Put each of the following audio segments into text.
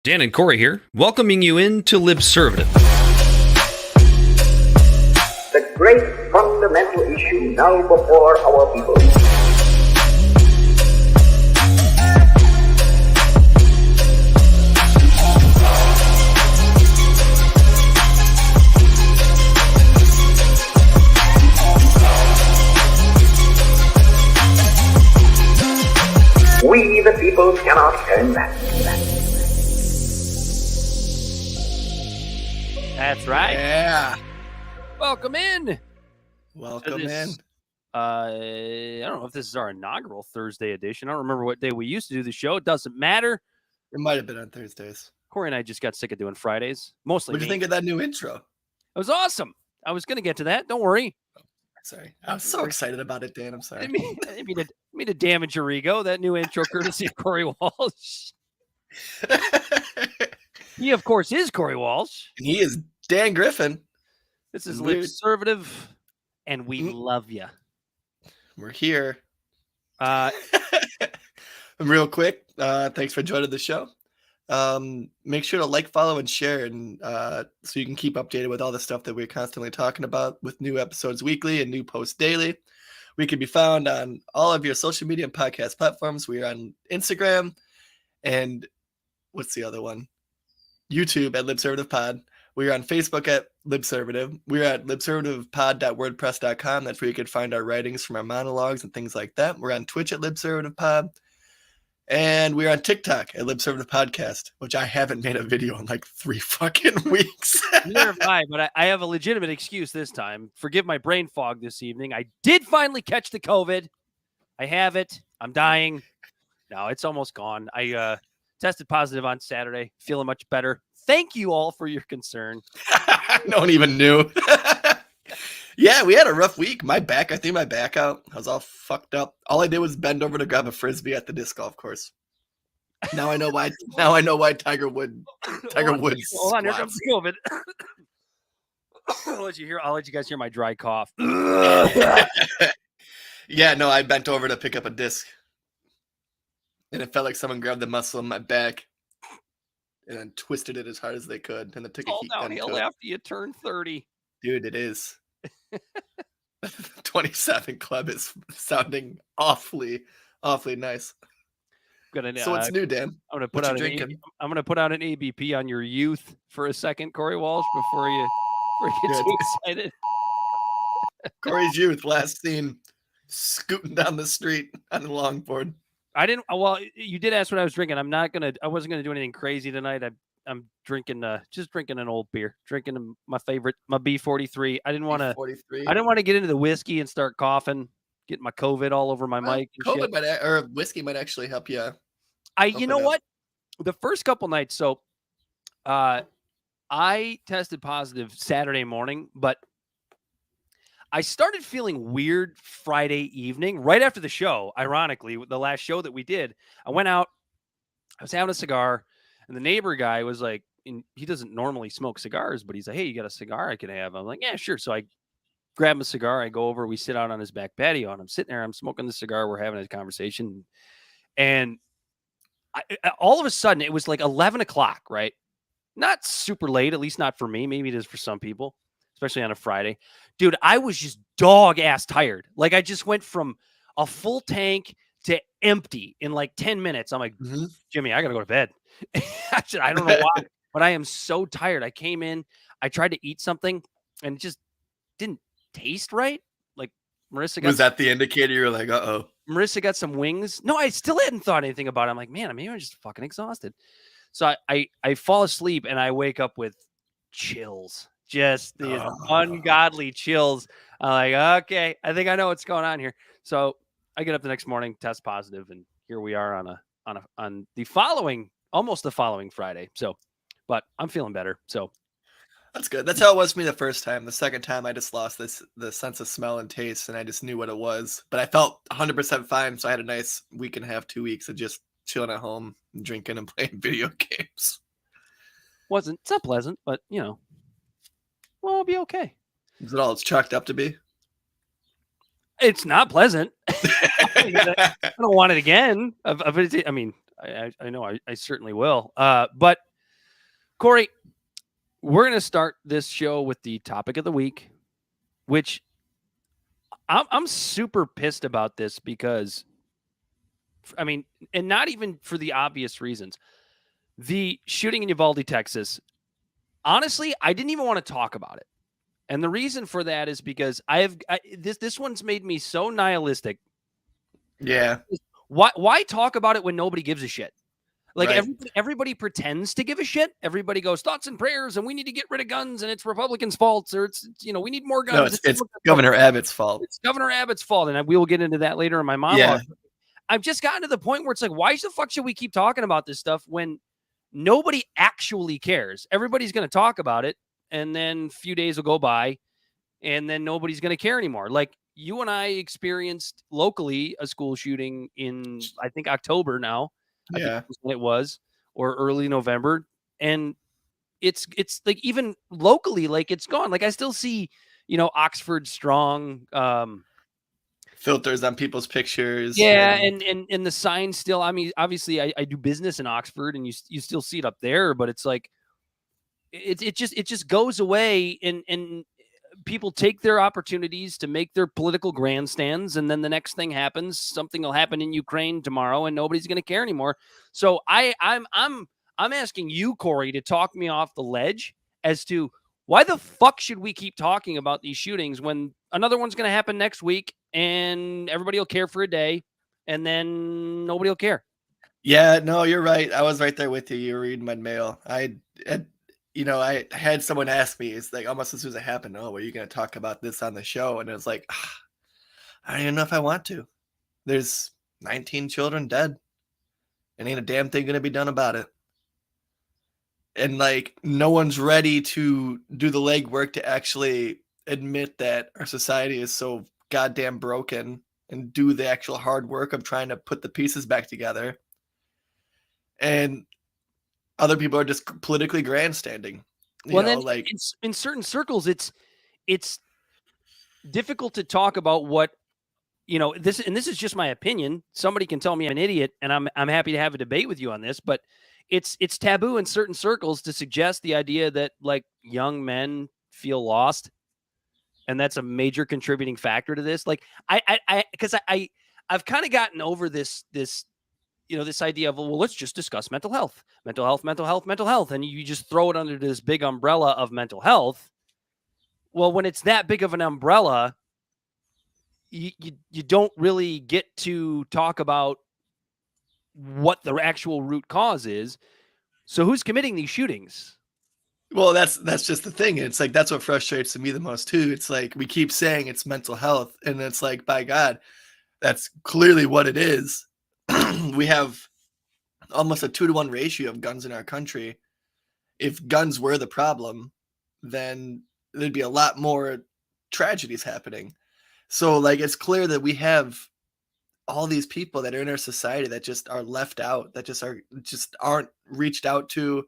Dan and Corey here, welcoming you into Libservative. The great fundamental issue now before our people. We, the people, cannot turn back. That's right. Yeah. Welcome in. Welcome in. I don't know if this is our inaugural Thursday edition. I don't remember what day we used to do the show. It doesn't matter. It might have been on Thursdays. Corey and I just got sick of doing Fridays. Mostly What do you think of that new intro? It was awesome. I was going to get to that. Don't worry. Sorry. I'm so excited about it, Dan. I'm sorry. I mean to damage your ego. That new intro courtesy of Corey Walsh. He, of course, is Corey Walsh. And he is Dan Griffin. This is Libservative, and we love you. We're here. And real quick, thanks for joining the show. Make sure to like, follow, and share, and so you can keep updated with all the stuff that we're constantly talking about with new episodes weekly and new posts daily. We can be found on all of your social media and podcast platforms. We are on Instagram and what's the other one? YouTube at Libservative Pod. We are on Facebook at Libservative. We're at libservativepod.wordpress.com. That's where you can find our writings from our monologues and things like that. We're on Twitch at Libservative Pod. And we're on TikTok at Libservative Podcast, which I haven't made a video in like 3 fucking weeks. Neither have I, but I have a legitimate excuse this time. Forgive my brain fog this evening. I did finally catch the COVID. I have it. I'm dying. No, it's almost gone. I tested positive on Saturday. Feeling much better. Thank you all for your concern. No one even knew. Yeah, we had a rough week. I threw my back out. I was all fucked up. All I did was bend over to grab a frisbee at the disc golf course. Now I know why. Tiger Woods. Hold on, here comes COVID. I'll let you guys hear my dry cough. Yeah, no, I bent over to pick up a disc, and it felt like someone grabbed the muscle in my back and then twisted it as hard as they could, and then took a heat gun downhill to it. after you turn 30. Dude, it is. 27 Club is sounding awfully nice. So what's new, Dan? I'm gonna put out an ABP on your youth for a second, Corey Walsh, before you get too excited. Corey's youth, last seen scooting down the street on a longboard. Well, you did ask what I was drinking. I wasn't gonna do anything crazy tonight. I'm drinking just drinking an old beer, drinking my favorite, my B43. I didn't want to get into the whiskey and start coughing, getting my COVID all over my mic. And COVID or whiskey might actually help you. You know what? The first couple nights, so I tested positive Saturday morning, but I started feeling weird Friday evening, right after the show. Ironically, the last show that we did, I went out, I was having a cigar, and the neighbor guy was like, he doesn't normally smoke cigars, but he's like, hey, you got a cigar I can have? I'm like, yeah, sure. So I grab him a cigar. I go over, we sit out on his back patio, and I'm sitting there, I'm smoking the cigar. We're having a conversation. And all of a sudden, it was like 11 o'clock, right? Not super late, at least not for me. Maybe it is for some people, especially on a Friday. Dude, I was just dog ass tired. Like I just went from a full tank to empty in like 10 minutes. I'm like, Jimmy, I got to go to bed. I don't know why, but I am so tired. I came in, I tried to eat something and it just didn't taste right. Like Marissa got... Was that the indicator? You're like, uh-oh. Marissa got some wings. No, I still hadn't thought anything about it. I'm like, man, maybe I'm just fucking exhausted. So I fall asleep and I wake up with chills. Just these ungodly chills. I'm like, okay, I think I know what's going on here. So I get up the next morning, test positive, and here we are on almost the following Friday. So, but I'm feeling better. So that's good. That's how it was for me the first time. The second time, I just lost the sense of smell and taste, and I just knew what it was. But I felt 100% fine. So I had a nice week and a half, 2 weeks of just chilling at home, and drinking, and playing video games. It's not pleasant, but well, it'll be okay. Is it all it's chalked up to be? It's not pleasant. I don't want it again. I mean, I know I certainly will. But Corey, we're going to start this show with the topic of the week, which I'm super pissed about this because, I mean, and not even for the obvious reasons. The shooting in Uvalde, Texas, honestly, I didn't even want to talk about it. And the reason for that is because this one's made me so nihilistic. Yeah. Why talk about it when nobody gives a shit? Like Right. everybody pretends to give a shit. Everybody goes thoughts and prayers, and we need to get rid of guns, and it's Republicans' fault, or it's we need more guns. No, it's Governor Abbott's fault. It's Governor Abbott's fault, and we will get into that later in my monologue. Yeah. I've just gotten to the point where it's like, why the fuck should we keep talking about this stuff when nobody actually cares? Everybody's going to talk about it, and then a few days will go by, and then nobody's going to care anymore. Like you and I experienced locally a school shooting in, I think, October now. I think when it was, or early November. And it's like, even locally, like it's gone. Like I still see, Oxford strong, filters on people's pictures. Yeah. And the sign still, I mean, obviously I do business in Oxford and you still see it up there, but it's like, it just goes away and people take their opportunities to make their political grandstands, and then the next thing happens. Something will happen in Ukraine tomorrow, and nobody's going to care anymore. So I'm asking you, Corey, to talk me off the ledge as to why the fuck should we keep talking about these shootings when another one's going to happen next week, and everybody will care for a day, and then nobody will care. Yeah, no, you're right. I was right there with you. You were reading my mail. I had someone ask me, it's like almost as soon as it happened, oh, are you going to talk about this on the show? And it was like, I don't even know if I want to. There's 19 children dead and ain't a damn thing going to be done about it. And like, no one's ready to do the legwork to actually admit that our society is so goddamn broken and do the actual hard work of trying to put the pieces back together. And other people are just politically grandstanding. Like in certain circles, it's difficult to talk about what this. And this is just my opinion. Somebody can tell me I'm an idiot, and I'm happy to have a debate with you on this. But it's taboo in certain circles to suggest the idea that like young men feel lost, and that's a major contributing factor to this. Like I've kind of gotten over this idea of, well, let's just discuss mental health. And you just throw it under this big umbrella of mental health. Well, when it's that big of an umbrella, you don't really get to talk about what the actual root cause is. So who's committing these shootings? Well, that's just the thing. It's like, that's what frustrates me the most too. It's like, we keep saying it's mental health, and it's like, by God, that's clearly what it is. We have almost a 2-to-1 ratio of guns in our country. If guns were the problem, then there'd be a lot more tragedies happening. So like, it's clear that we have all these people that are in our society that just are left out, that just aren't reached out to.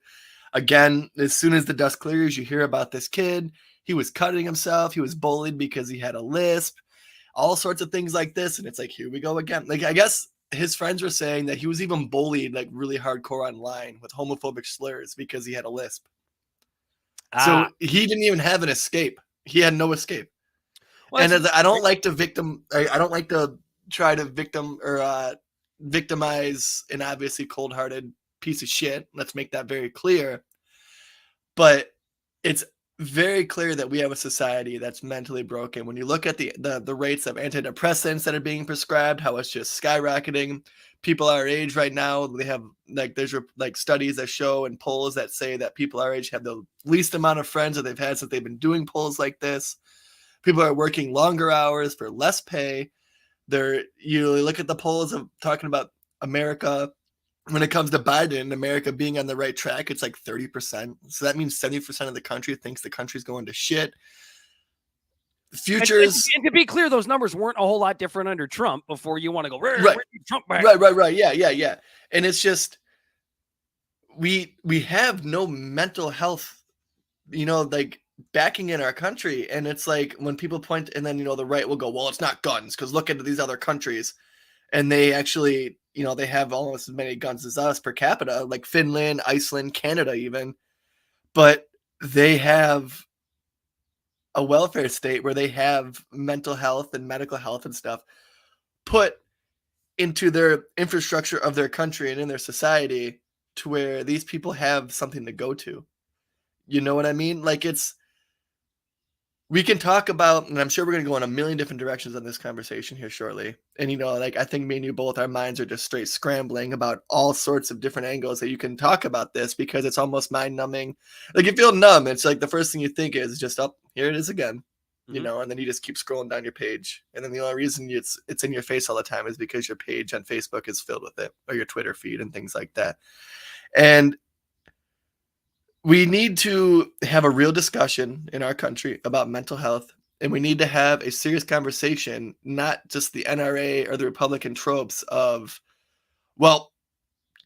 Again, as soon as the dust clears, you hear about this kid. He was cutting himself. He was bullied because he had a lisp, all sorts of things like this. And it's like, here we go again. Like, I guess his friends were saying that he was even bullied like really hardcore online with homophobic slurs because he had a lisp. So he didn't even have an escape. He had no escape. Well, and I don't like to try to victimize an obviously cold-hearted piece of shit. Let's make that very clear. But it's very clear that we have a society that's mentally broken. When you look at the rates of antidepressants that are being prescribed, how it's just skyrocketing. People our age right now, they have there's studies that show and polls that say that people our age have the least amount of friends that they've had since they've been doing polls like this. People are working longer hours for less pay. You look at the polls of talking about America. When it comes to Biden, America being on the right track, it's like 30%. So that means 70% of the country thinks the country's going to shit. Futures. And to be clear, those numbers weren't a whole lot different under Trump before you want to go, right. Trump back. Right. Yeah. And it's just, we have no mental health, backing in our country. And it's like when people point, and then, the right will go, well, it's not guns because look at these other countries. And they actually, they have almost as many guns as us per capita, like Finland, Iceland, Canada even. but they have a welfare state where they have mental health and medical health and stuff put into their infrastructure of their country and in their society to where these people have something to go to. You know what I mean? Like we can talk about, and I'm sure we're going to go in a million different directions on this conversation here shortly. And, like, I think me and you both, our minds are just straight scrambling about all sorts of different angles that you can talk about this because it's almost mind numbing. Like, you feel numb. It's like the first thing you think is just, oh, here it is again, and then you just keep scrolling down your page. And then the only reason it's in your face all the time is because your page on Facebook is filled with it, or your Twitter feed and things like that. And we need to have a real discussion in our country about mental health, and we need to have a serious conversation, not just the NRA or the Republican tropes of, well,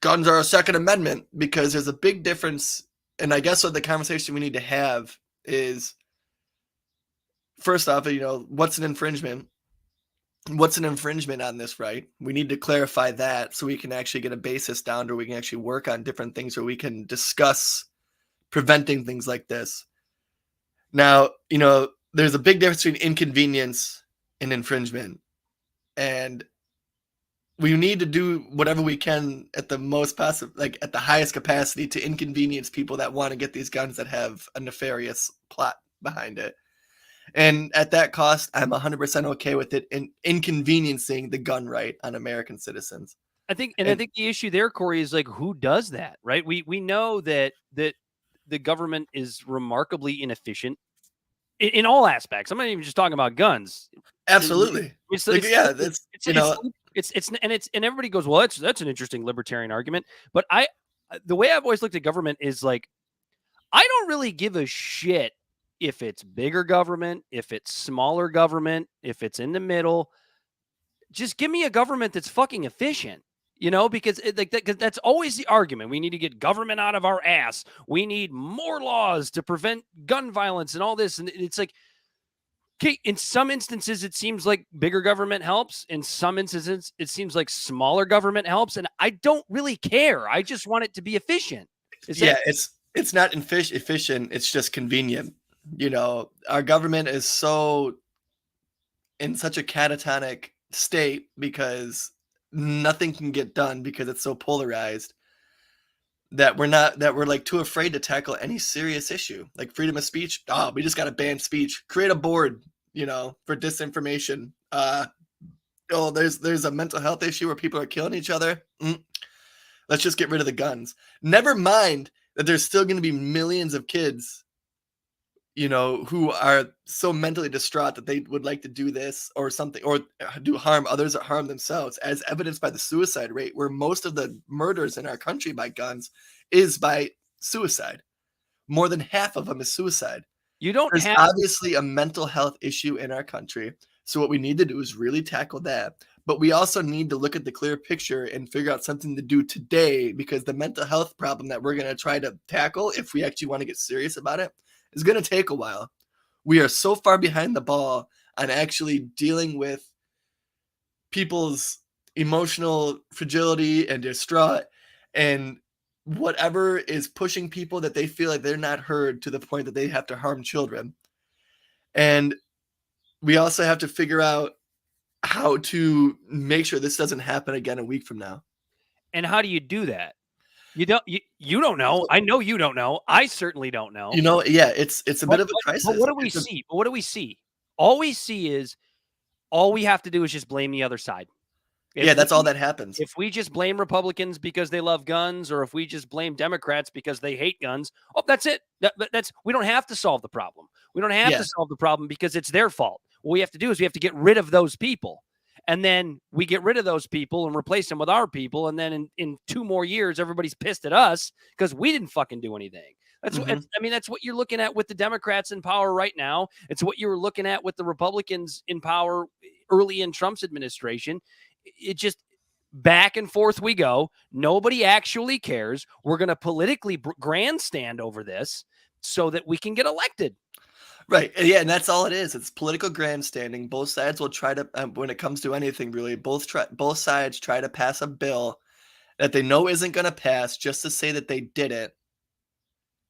guns are a Second Amendment, because there's a big difference. And I guess what the conversation we need to have is, first off, what's an infringement? What's an infringement on this right? We need to clarify that so we can actually get a basis down, or we can actually work on different things where we can discuss preventing things like this. Now, there's a big difference between inconvenience and infringement. And we need to do whatever we can at the most possible, like at the highest capacity, to inconvenience people that want to get these guns that have a nefarious plot behind it. And at that cost, I'm 100% okay with it in inconveniencing the gun right on American citizens. I think the issue there, Corey, is like, who does that, right? We know that the government is remarkably inefficient in all aspects. I'm not even just talking about guns. Absolutely. And everybody goes, well, that's an interesting libertarian argument. But the way I've always looked at government is like, I don't really give a shit if it's bigger government, if it's smaller government, if it's in the middle. Just give me a government that's fucking efficient. Because that's always the argument. We need to get government out of our ass. We need more laws to prevent gun violence and all this. And it's like, okay, in some instances, it seems like bigger government helps. In some instances, it seems like smaller government helps. And I don't really care. I just want it to be efficient. It's not efficient. It's just convenient. Our government is in such a catatonic state because nothing can get done because it's so polarized that we're like too afraid to tackle any serious issue like freedom of speech. Oh, we just got to ban speech, create a board, for disinformation. There's a mental health issue where people are killing each other. Let's just get rid of the guns. Never mind that there's still going to be millions of kids who are so mentally distraught that they would like to do this or something, or do harm others or harm themselves, as evidenced by the suicide rate, where most of the murders in our country by guns is by suicide. More than half of them is suicide. There's obviously a mental health issue in our country. So what we need to do is really tackle that. But we also need to look at the clear picture and figure out something to do today, because the mental health problem that we're going to try to tackle, if we actually want to get serious about it, is going to take a while. We are so far behind the ball on actually dealing with people's emotional fragility and distraught and whatever is pushing people that they feel like they're not heard to the point that they have to harm children. And we also have to figure out how to make sure this doesn't happen again a week from now. And how do you do that? You don't know. I know you don't know. I certainly don't know. It's a bit of a crisis. But what do we see? All we see is all we have to do is just blame the other side. That's all that happens. If we just blame Republicans because they love guns, or if we just blame Democrats because they hate guns, that's it. We don't have to solve the problem. We don't have to solve the problem because it's their fault. What we have to do is we have to get rid of those people. And then we get rid of those people and replace them with our people. And then in 2 more years, everybody's pissed at us because we didn't fucking do anything. That's what you're looking at with the Democrats in power right now. It's what you were looking at with the Republicans in power early in Trump's administration. It just back and forth we go. Nobody actually cares. We're going to politically grandstand over this so that we can get elected. Right. Yeah. And that's all it is. It's political grandstanding. Both sides will try to, when it comes to anything, really, both sides try to pass a bill that they know isn't going to pass just to say that they did it.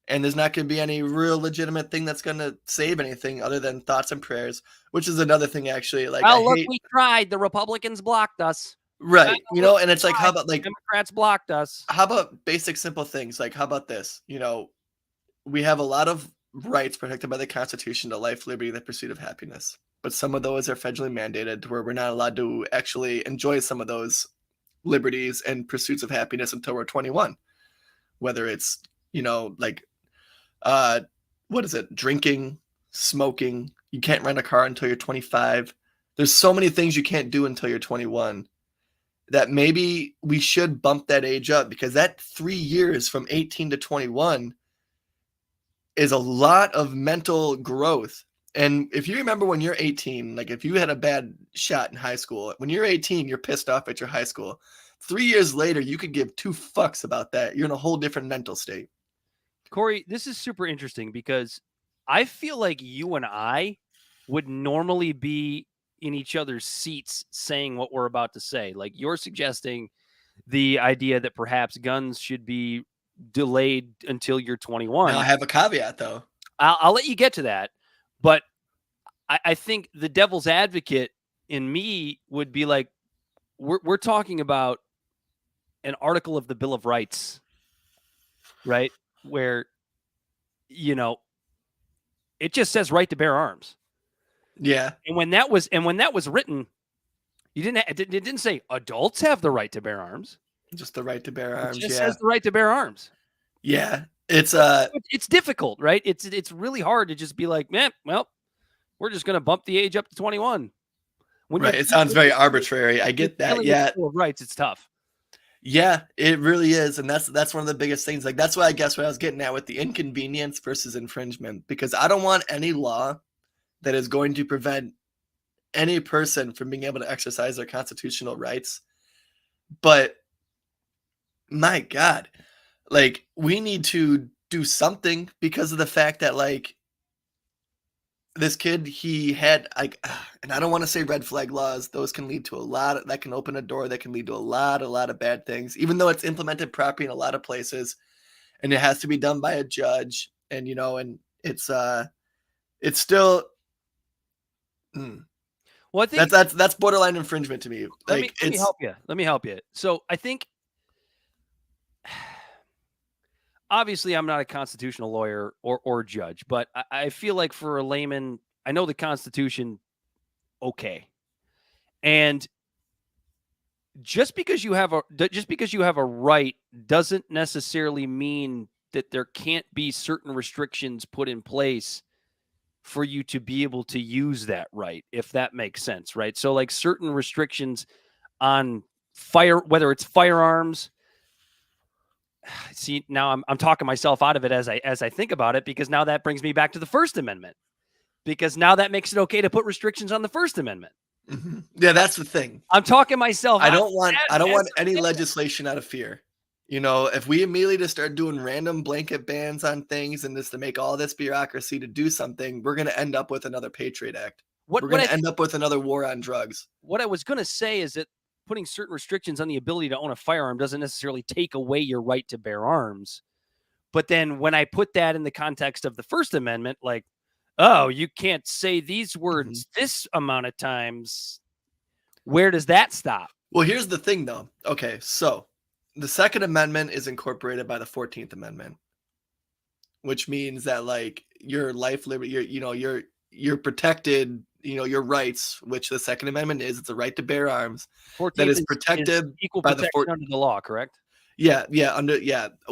And there's not going to be any real legitimate thing that's going to save anything other than thoughts and prayers, which is another thing, actually. Like, I look, hate, we tried. The Republicans blocked us. right. Oh, look, And it's like, how about Democrats blocked us. how about basic, simple things? Like, how about this? We have a lot of rights protected by the Constitution to life, liberty, the pursuit of happiness. But some of those are federally mandated to where we're not allowed to actually enjoy some of those liberties and pursuits of happiness until we're 21. Whether it's, like, what is it? Drinking, smoking. You can't rent a car until you're 25. There's so many things you can't do until you're 21 that maybe we should bump that age up, because that 3 years from 18 to 21 is a lot of mental growth. And if you remember when you're 18, like if you had a bad shot in high school, when you're 18, you're pissed off at your high school. 3 years later, you could give two fucks about that. You're in a whole different mental state. Corey, this is super interesting because I feel like you and I would normally be in each other's seats saying what we're about to say. Like you're suggesting the idea that perhaps guns should be delayed until you're 21. Now I have a caveat, though. I'll let you get to that. But I think the devil's advocate in me would be like, we're talking about an article of the Bill of Rights, right? Where, it just says right to bear arms. Yeah. And when that was written, it didn't say adults have the right to bear arms. Just the right to bear arms. It just says the right to bear arms. Yeah. It's difficult, right? It's really hard to just be like, man, well, we're just going to bump the age up to 21. Right. It sounds very arbitrary. I get that. Yeah. Rights. It's tough. Yeah, it really is. And that's one of the biggest things. Like, that's why I guess what I was getting at with the inconvenience versus infringement, because I don't want any law that is going to prevent any person from being able to exercise their constitutional rights. But my God, like, we need to do something, because of the fact that, like, this kid, he had, like, and I don't want to say red flag laws. Those can lead to that can open a door that can lead to a lot of bad things, even though it's implemented properly in a lot of places, and it has to be done by a judge. And, and it's still, well, I think that's borderline infringement to me. Let me help you. So I think, obviously, I'm not a constitutional lawyer or judge, but I feel like for a layman, I know the Constitution okay. And just because you have a right doesn't necessarily mean that there can't be certain restrictions put in place for you to be able to use that right, if that makes sense, right? So like certain restrictions on whether it's firearms. See, now I'm talking myself out of it as I think about it, because now that brings me back to the First Amendment, because now that makes it okay to put restrictions on the First Amendment. Mm-hmm. Yeah, that's the thing. I'm talking myself. I don't want any legislation out of fear. If we immediately just start doing random blanket bans on things and just to make all this bureaucracy to do something, we're going to end up with another Patriot Act. We're going to end up with another war on drugs. What I was going to say is that putting certain restrictions on the ability to own a firearm doesn't necessarily take away your right to bear arms. But then when I put that in the context of the First Amendment, like, oh, you can't say these words this amount of times, where does that stop? Well, here's the thing, though. Okay, so the Second Amendment is incorporated by the 14th Amendment, which means that, like, your life, liberty, you're protected, your rights, which the Second Amendment is. It's a right to bear arms that is protected equal by protection under the law, correct? Yeah,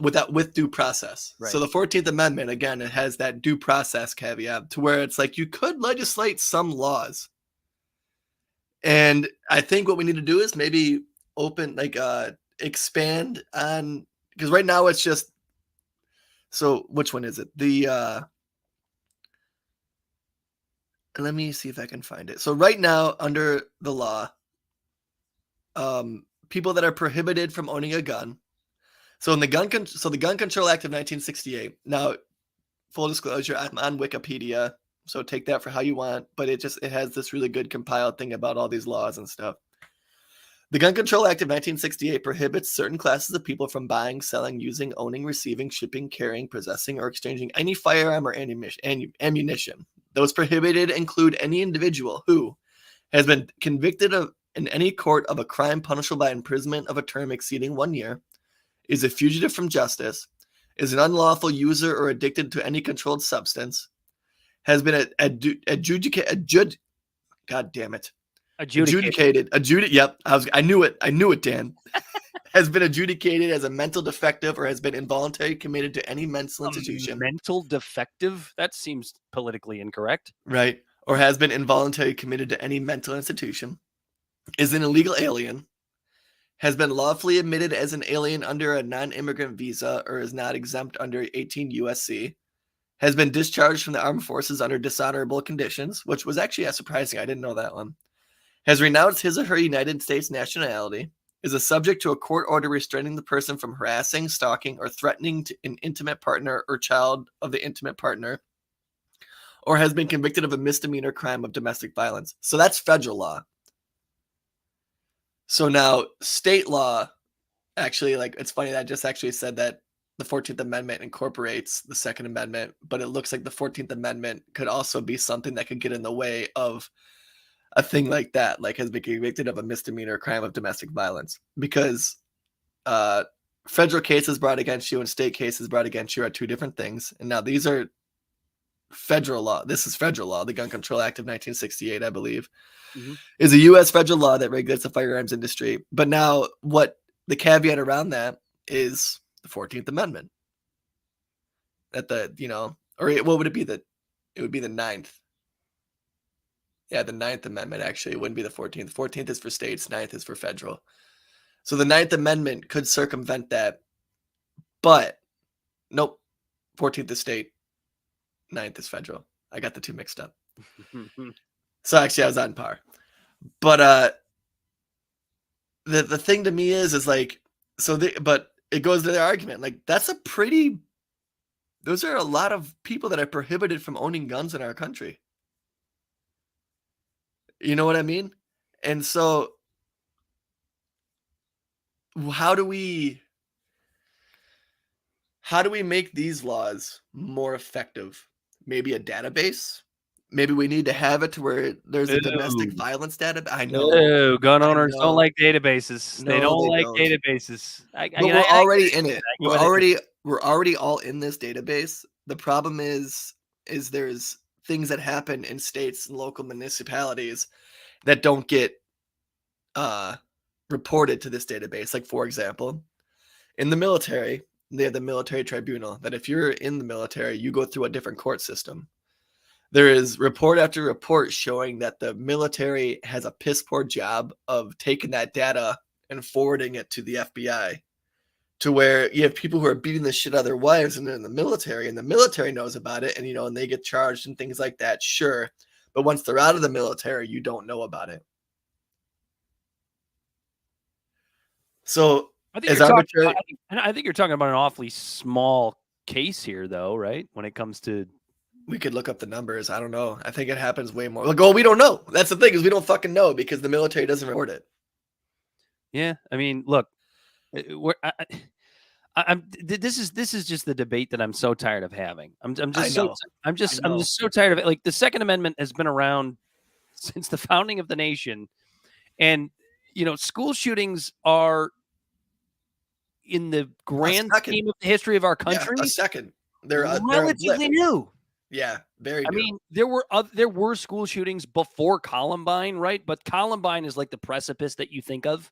with due process. Right. So the 14th Amendment, again, it has that due process caveat to where it's like you could legislate some laws. And I think what we need to do is maybe expand on, because right now it's just, so which one is it? Let me see if I can find it. So right now under the law, people that are prohibited from owning a gun. So the Gun Control Act of 1968. Now, full disclosure, I'm on Wikipedia, so take that for how you want. But it has this really good compiled thing about all these laws and stuff. The Gun Control Act of 1968 prohibits certain classes of people from buying, selling, using, owning, receiving, shipping, carrying, possessing, or exchanging any firearm or ammunition. Those prohibited include any individual who has been convicted of in any court of a crime punishable by imprisonment of a term exceeding 1 year, is a fugitive from justice, is an unlawful user or addicted to any controlled substance, has been adjudicated. God damn it. Adjudicated. Yep. I knew it, Dan. Has been adjudicated as a mental defective or has been involuntarily committed to any mental institution. Mental defective? That seems politically incorrect. Right. Or has been involuntarily committed to any mental institution. Is an illegal alien. Has been lawfully admitted as an alien under a non-immigrant visa or is not exempt under 18 USC. Has been discharged from the armed forces under dishonorable conditions, which was actually surprising. I didn't know that one. Has renounced his or her United States nationality, is a subject to a court order restraining the person from harassing, stalking, or threatening an intimate partner or child of the intimate partner, or has been convicted of a misdemeanor crime of domestic violence. So that's federal law. So now state law, actually, like, it's funny that I just actually said that the 14th Amendment incorporates the Second Amendment, but it looks like the 14th Amendment could also be something that could get in the way of a thing like that, like has been convicted of a misdemeanor crime of domestic violence, because federal cases brought against you and state cases brought against you are two different things. And now these are federal law. This is federal law. The Gun Control Act of 1968, I believe, is a U.S. federal law that regulates the firearms industry. But now what the caveat around that is the 14th Amendment. At the, or what would it be? It would be the 9th. Yeah, the 9th Amendment, actually. It wouldn't be the 14th. 14th is for states, 9th is for federal. So the 9th Amendment could circumvent that. But, nope. 14th is state, 9th is federal. I got the two mixed up. So actually, I was on par. But the thing to me is like, but it goes to their argument. Like, those are a lot of people that are prohibited from owning guns in our country. You know what I mean? And so how do we make these laws more effective? Maybe a database? Maybe we need to have it to where there's a domestic violence database. I know. Gun owners don't like databases. No, they don't they like don't. databases. But we're already in it. We're already all in this database. The problem is there's things that happen in states and local municipalities that don't get reported to this database. Like, for example, in the military, they have the military tribunal that if you're in the military, you go through a different court system. There is report after report showing that the military has a piss poor job of taking that data and forwarding it to the FBI, to where you have people who are beating the shit out of their wives and they're in the military, and the military knows about it, and and they get charged and things like that, sure. But once they're out of the military, you don't know about it. So I think you're talking about an awfully small case here, though, right? When it comes to, we could look up the numbers. I don't know. I think it happens way more. Like, well, we don't know. That's the thing, is we don't fucking know because the military doesn't report it. Yeah, I mean, look, this is just the debate that I'm so tired of having. I'm just so tired of it. Like, the Second Amendment has been around since the founding of the nation, and school shootings are, in the grand scheme of the history of our country, they're relatively new. Yeah, very new. I mean, there were school shootings before Columbine, right? But Columbine is like the precipice that you think of,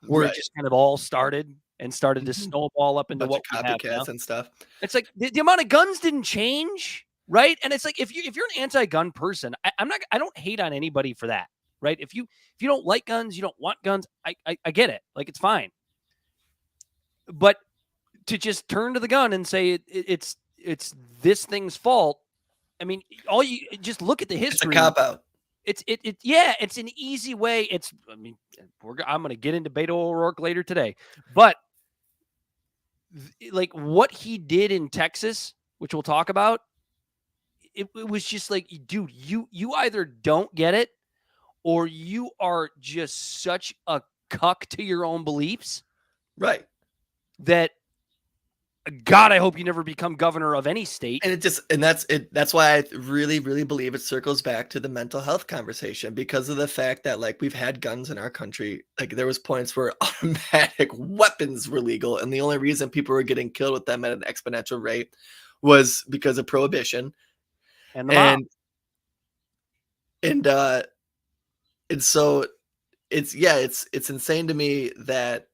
where it just kind of all started to snowball up into what we have now. And stuff. It's like the amount of guns didn't change, right? And it's like, if you're an anti-gun person, I don't hate on anybody for that, right? If you don't like guns, you don't want guns, I get it. Like, it's fine. But to just turn to the gun and say it's this thing's fault, I mean, just look at the history. It's a cop out. It's an easy way. I'm going to get into Beto O'Rourke later today, but like what he did in Texas, which we'll talk about, it was just like, dude, you either don't get it, or you are just such a cuck to your own beliefs, Right. that God, I hope you never become governor of any state. And that's why I really, really believe it circles back to the mental health conversation, because of the fact that like we've had guns in our country. Like there was points where automatic weapons were legal, and the only reason people were getting killed with them at an exponential rate was because of prohibition. And the mob. And so it's insane to me that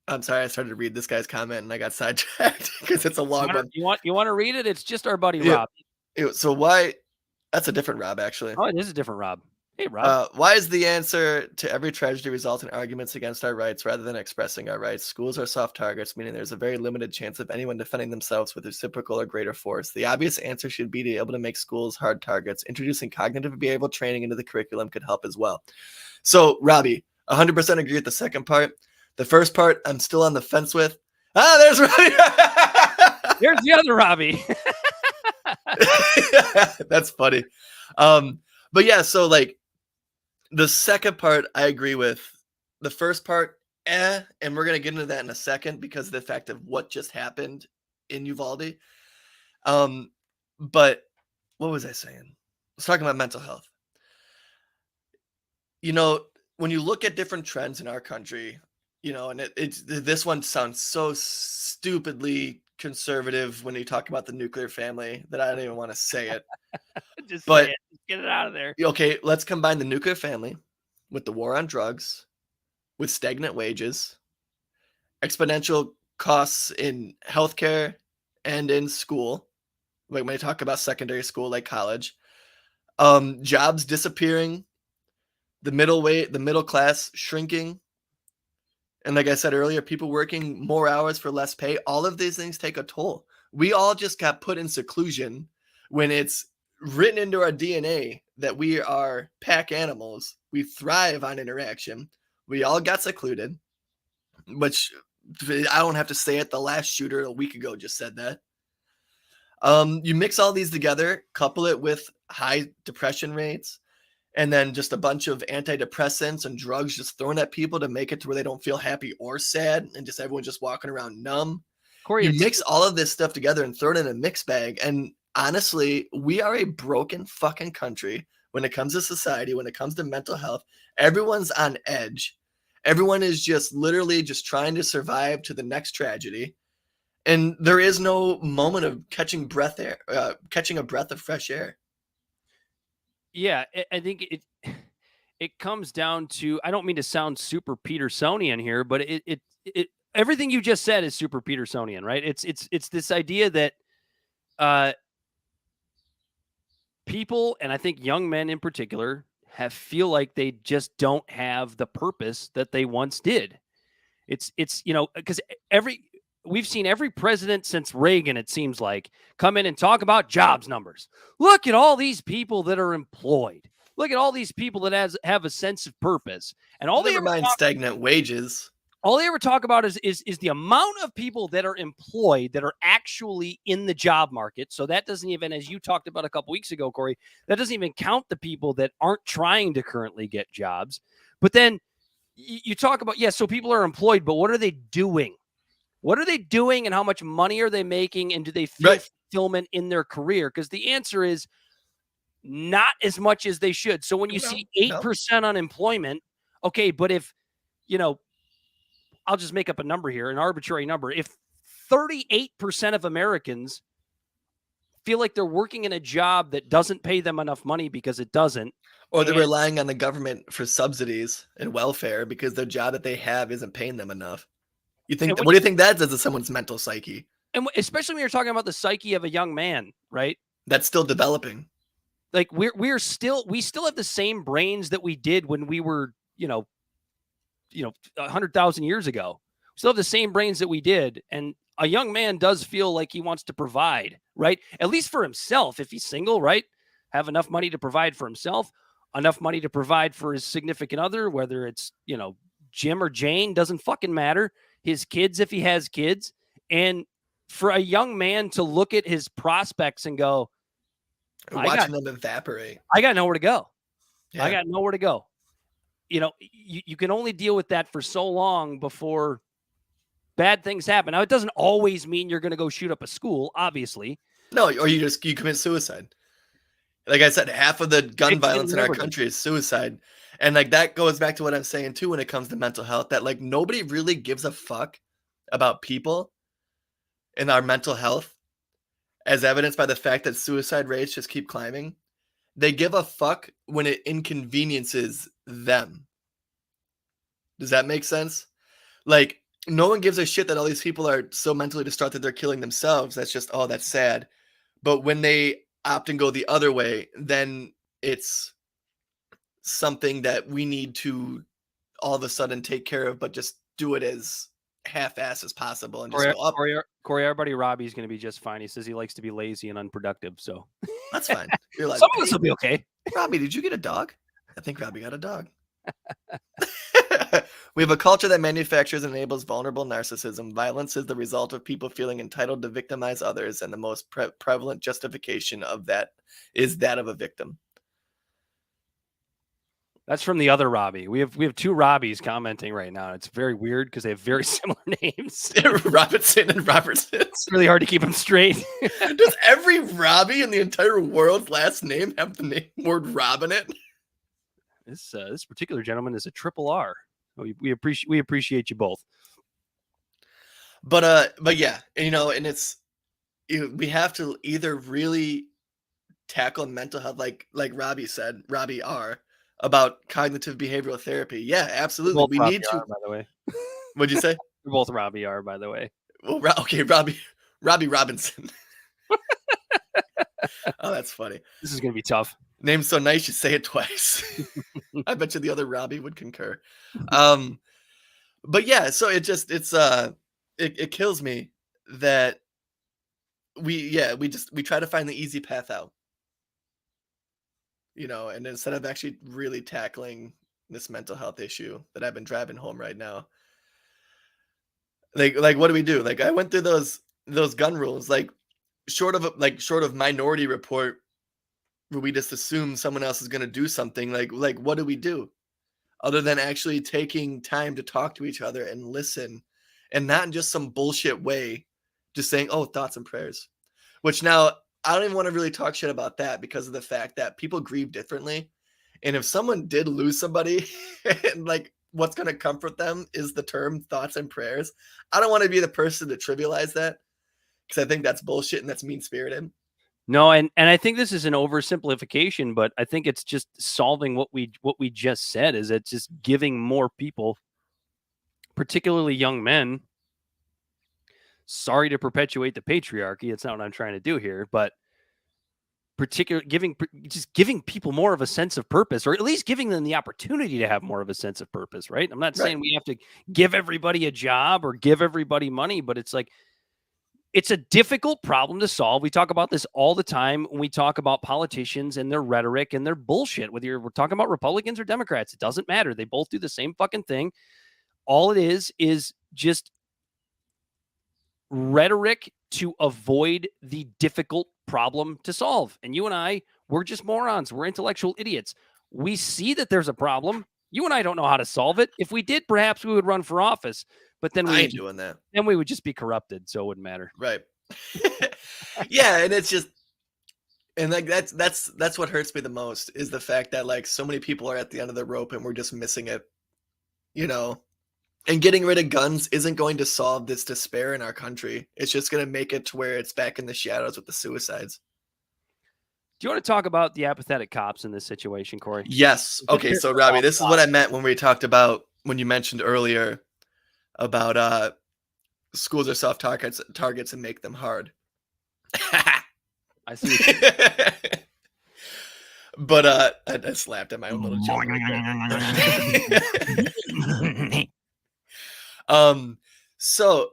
I'm sorry, I started to read this guy's comment and I got sidetracked because it's a long one. You want to read it? It's just our buddy Yeah. Rob. So why? That's a different Rob, actually. Oh, it is a different Rob. Hey, Rob. Why is the answer to every tragedy result in arguments against our rights rather than expressing our rights? Schools are soft targets, meaning there's a very limited chance of anyone defending themselves with reciprocal or greater force. The obvious answer should be to be able to make schools hard targets. Introducing cognitive behavioral training into the curriculum could help as well. So, Robbie, 100% agree with the second part. The first part, I'm still on the fence with. There's Robbie. There's the other Robbie. That's funny. But yeah, so like the second part, I agree with. The first part, and we're gonna get into that in a second because of the fact of what just happened in Uvalde. But what was I saying? I was talking about mental health. You know, when you look at different trends in our country, you know, and this one sounds so stupidly conservative when you talk about the nuclear family that I don't even want to say it. Just But say it. Just get it out of there. Okay, let's combine the nuclear family with the war on drugs, with stagnant wages, exponential costs in healthcare and in school. Like when I talk about secondary school, like college, jobs disappearing, the middle class shrinking. And like I said earlier, people working more hours for less pay. All of these things take a toll. We all just got put in seclusion when it's written into our DNA that we are pack animals. We thrive on interaction. We all got secluded, which I don't have to say it. The last shooter a week ago just said that. You mix all these together, couple it with high depression rates, and then just a bunch of antidepressants and drugs just thrown at people to make it to where they don't feel happy or sad, and just everyone just walking around numb. Corey, you mix all of this stuff together and throw it in a mix bag. And honestly, we are a broken fucking country when it comes to society, when it comes to mental health. Everyone's on edge. Everyone is just literally just trying to survive to the next tragedy. And there is no moment of catching a breath of fresh air. Yeah, I think it comes down to, I don't mean to sound super Petersonian here, but it everything you just said is super Petersonian, right? It's this idea that people, and I think young men in particular, feel like they just don't have the purpose that they once did. It's you know, because we've seen every president since Reagan, it seems like, come in and talk about jobs numbers. Look at all these people that are employed. Look at all these people that have a sense of purpose. And all Never mind stagnant wages. All they ever talk about is the amount of people that are employed that are actually in the job market. So that doesn't even, as you talked about a couple weeks ago, Corey, that doesn't even count the people that aren't trying to currently get jobs. But then you talk about, so people are employed, but what are they doing? What are they doing, and how much money are they making, and do they feel fulfillment in their career? Because the answer is not as much as they should. So when you see 8% unemployment, okay, but if, you know, I'll just make up a number here, an arbitrary number. If 38% of Americans feel like they're working in a job that doesn't pay them enough money because it doesn't, or they're relying on the government for subsidies and welfare because their job that they have isn't paying them enough. What do you think that does to someone's mental psyche? And especially when you're talking about the psyche of a young man, right? That's still developing. Like we still have the same brains that we did when we were, 100,000 years ago. We still have the same brains that we did. And a young man does feel like he wants to provide, right? At least for himself. If he's single, right? Have enough money to provide for himself, enough money to provide for his significant other, whether it's, Jim or Jane, doesn't fucking matter. His kids, if he has kids. And for a young man to look at his prospects and go, watching them evaporate. I got nowhere to go. Yeah. I got nowhere to go. you can only deal with that for so long before bad things happen. Now, it doesn't always mean you're going to go shoot up a school, obviously. No, or you commit suicide. Like I said, half of the gun violence in our never does. country is suicide. And like that goes back to what I'm saying too when it comes to mental health, that like nobody really gives a fuck about people and our mental health, as evidenced by the fact that suicide rates just keep climbing. They give a fuck when it inconveniences them. Does that make sense? Like, no one gives a shit that all these people are so mentally distraught that they're killing themselves. That's just, oh, that's sad. But when they opt and go the other way, then it's something that we need to all of a sudden take care of, but just do it as half-assed as possible and just go up. Corey, our buddy Robbie's going to be just fine. He says he likes to be lazy and unproductive, so That's fine. You're like, some of us will be okay. Robbie, did you get a dog? I think Robbie got a dog. We have a culture that manufactures and enables vulnerable narcissism. Violence is the result of people feeling entitled to victimize others, and the most prevalent justification of that is that of a victim. That's from the other Robbie. We have two Robbies commenting right now. It's very weird because they have very similar names. Robinson and Robertson. It's really hard to keep them straight. Does every Robbie in the entire world's last name have the word Rob in it? This particular gentleman is a triple R. We appreciate you both. But yeah, and it's we have to either really tackle mental health, like Robbie said, Robbie R, about cognitive behavioral therapy. Yeah, absolutely. We need to. By the way, what'd you say? We're both Robbie R, by the way. Well, okay, Robbie Robinson. Oh, that's funny. This is gonna be tough. Name's so nice you say it twice. I bet you the other Robbie would concur. But yeah, so it kills me that we try to find the easy path out. And instead of actually really tackling this mental health issue that I've been driving home right now. Like what do we do? Like I went through those gun rules, like short of Minority Report, where we just assume someone else is going to do something. Like what do we do other than actually taking time to talk to each other and listen, and not in just some bullshit way, just saying, oh, thoughts and prayers, which now I don't even want to really talk shit about that because of the fact that people grieve differently. And if someone did lose somebody and like what's going to comfort them is the term thoughts and prayers, I don't want to be the person to trivialize that, because I think that's bullshit and that's mean-spirited. No, and I think this is an oversimplification, but I think it's just solving what we just said. Is it's just giving more people, particularly young men. Sorry to perpetuate the patriarchy. It's not what I'm trying to do here, but giving people more of a sense of purpose, or at least giving them the opportunity to have more of a sense of purpose, right? I'm not saying we have to give everybody a job or give everybody money, but it's like, it's a difficult problem to solve. We talk about this all the time when we talk about politicians and their rhetoric and their bullshit. Whether we're talking about Republicans or Democrats, it doesn't matter. They both do the same fucking thing. All it is just rhetoric to avoid the difficult problem to solve. And you and I, we're just morons. We're intellectual idiots. We see that there's a problem. You and I don't know how to solve it. If we did, perhaps we would run for office. But then I ain't doing that. Then we would just be corrupted, so it wouldn't matter. Right. Yeah, and it's just, and like that's what hurts me the most, is the fact that like so many people are at the end of the rope and we're just missing it. And getting rid of guns isn't going to solve this despair in our country. It's just going to make it to where it's back in the shadows with the suicides. Do you want to talk about the apathetic cops in this situation, Corey? Yes. Okay, so Robbie, this is what I meant when we talked about, when you mentioned earlier about schools are soft targets and make them hard. I see what you But I slapped at my own little joke. So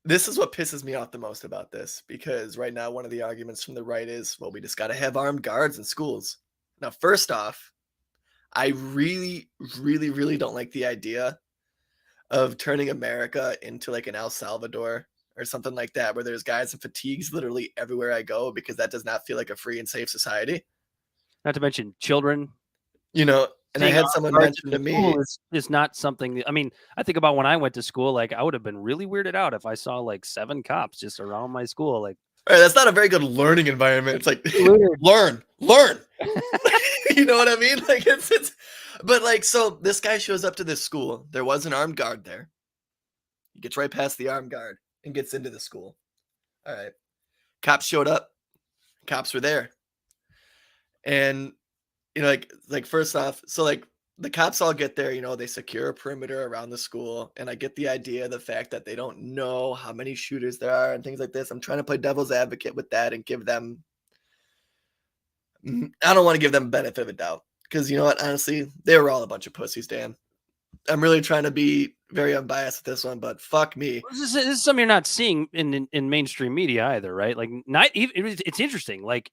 this is what pisses me off the most about this, because right now one of the arguments from the right is, well, we just got to have armed guards in schools. Now, first off, I really, really, really don't like the idea of turning America into like an El Salvador or something like that, where there's guys in fatigues literally everywhere I go, because that does not feel like a free and safe society. Not to mention children. And I had someone mention to me, is not something. I mean, I think about when I went to school. Like, I would have been really weirded out if I saw like 7 cops just around my school. Like, all right, that's not a very good learning environment. It's like learn. You know what I mean? Like it's. But like, so this guy shows up to this school. There was an armed guard there. He gets right past the armed guard and gets into the school. All right, cops showed up. Cops were there, and you know, like first off, so like the cops all get there, you know, they secure a perimeter around the school, and I get the idea, the fact that they don't know how many shooters there are and things like this. I'm trying to play devil's advocate with that and give them, I don't want to give them benefit of a doubt, because you know what, honestly, they were all a bunch of pussies, Dan. I'm really trying to be very unbiased with this one, but fuck me. This is something you're not seeing in mainstream media either, right? Like, it's interesting. Like,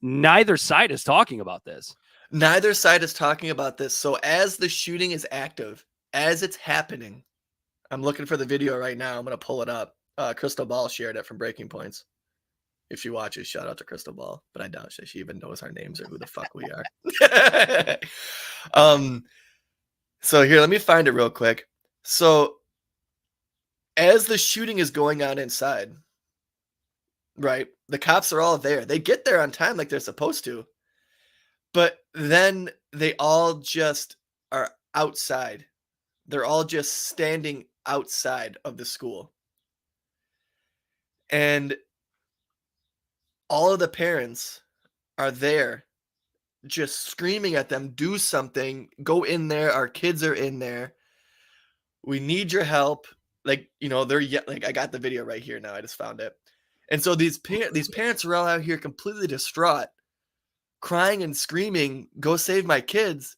neither side is talking about this. Neither side is talking about this. So as the shooting is active, as it's happening, I'm looking for the video right now. I'm going to pull it up. Crystal Ball shared it from Breaking Points. If she watches, shout out to Crystal Ball. But I doubt she even knows our names or who the fuck we are. So here, let me find it real quick. So as the shooting is going on inside, right, the cops are all there. They get there on time like they're supposed to. But then they all just are outside. They're all just standing outside of the school. And all of the parents are there just screaming at them, do something, go in there. Our kids are in there. We need your help. Like, you know, they're like, I got the video right here now. I just found it. And so these parents are all out here completely distraught, crying and screaming, go save my kids.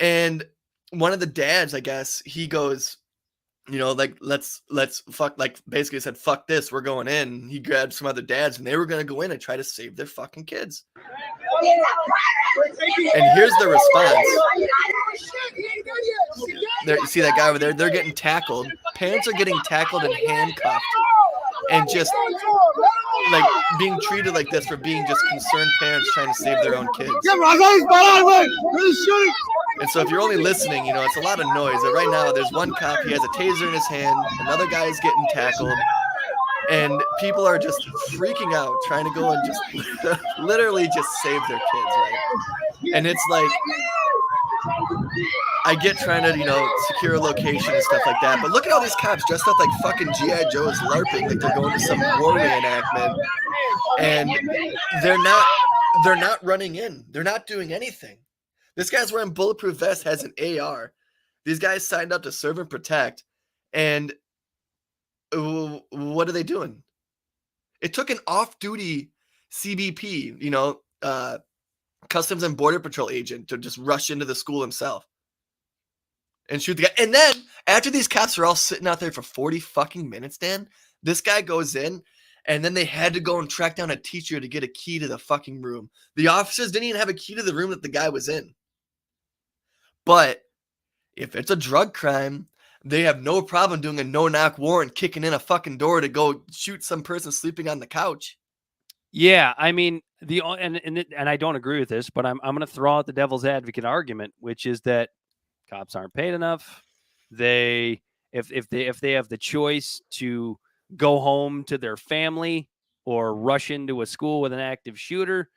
And one of the dads, I guess, he goes, you know, like, let's fuck, like basically said, fuck this, we're going in. He grabbed some other dads and they were going to go in and try to save their fucking kids. And here's the response. There, you see that guy over there? They're getting tackled. Parents are getting tackled and handcuffed and just like being treated like this for being just concerned parents trying to save their own kids. And so if you're only listening, you know, it's a lot of noise. But right now, there's one cop, he has a taser in his hand, another guy is getting tackled, and people are just freaking out, trying to go and just literally just save their kids, right? And it's like, I get trying to, you know, secure a location and stuff like that, but look at all these cops dressed up like fucking G.I. Joes LARPing, like they're going to some war reenactment, and they're not running in. They're not doing anything. This guy's wearing bulletproof vest, has an AR. These guys signed up to serve and protect, and what are they doing? It took an off-duty CBP, you know, Customs and Border Patrol agent to just rush into the school himself and shoot the guy. And then after these cops are all sitting out there for 40 fucking minutes, Dan, this guy goes in, and then they had to go and track down a teacher to get a key to the fucking room. The officers didn't even have a key to the room that the guy was in. But if it's a drug crime, they have no problem doing a no-knock warrant, kicking in a fucking door to go shoot some person sleeping on the couch. Yeah, I mean, and I don't agree with this, but I'm going to throw out the devil's advocate argument, which is that cops aren't paid enough. If they have the choice to go home to their family or rush into a school with an active shooter,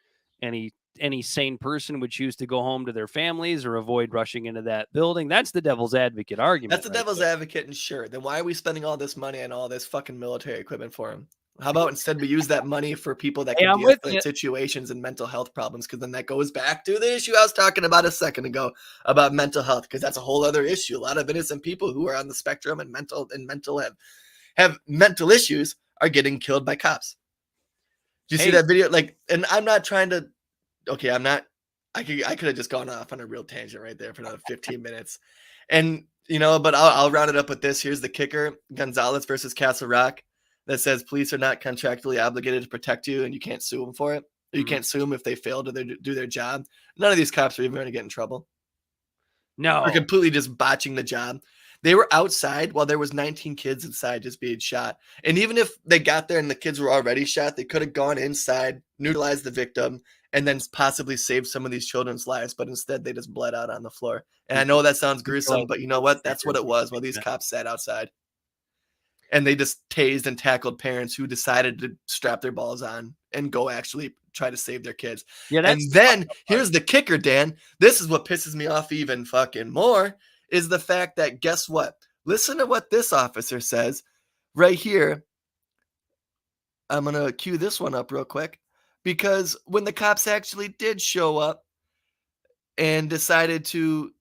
any sane person would choose to go home to their families or avoid rushing into that building. That's the devil's advocate argument. That's the devil's advocate, and sure, then why are we spending all this money on all this fucking military equipment for him? How about instead we use that money for people that can deal with situations and mental health problems? Because then that goes back to the issue I was talking about a second ago about mental health, because that's a whole other issue. A lot of innocent people who are on the spectrum and have mental issues are getting killed by cops. Do you see that video? Like, and I'm not trying to. Okay, I'm not. I could have just gone off on a real tangent right there for another 15 minutes, and you know, but I'll round it up with this. Here's the kicker: Gonzalez versus Castle Rock. That says police are not contractually obligated to protect you, and you can't sue them for it. You can't sue them if they fail to do their job. None of these cops are even going to get in trouble. No, they're completely just botching the job. They were outside while there was 19 kids inside just being shot. And even if they got there and the kids were already shot, they could have gone inside, neutralized the victim, and then possibly save some of these children's lives, but instead they just bled out on the floor. And I know that sounds gruesome, but you know what? That's what it was while these cops sat outside. And they just tased and tackled parents who decided to strap their balls on and go actually try to save their kids. Yeah, and then here's the kicker, Dan. This is what pisses me off even fucking more, is the fact that, guess what? Listen to what this officer says right here. I'm going to cue this one up real quick, because when the cops actually did show up and decided to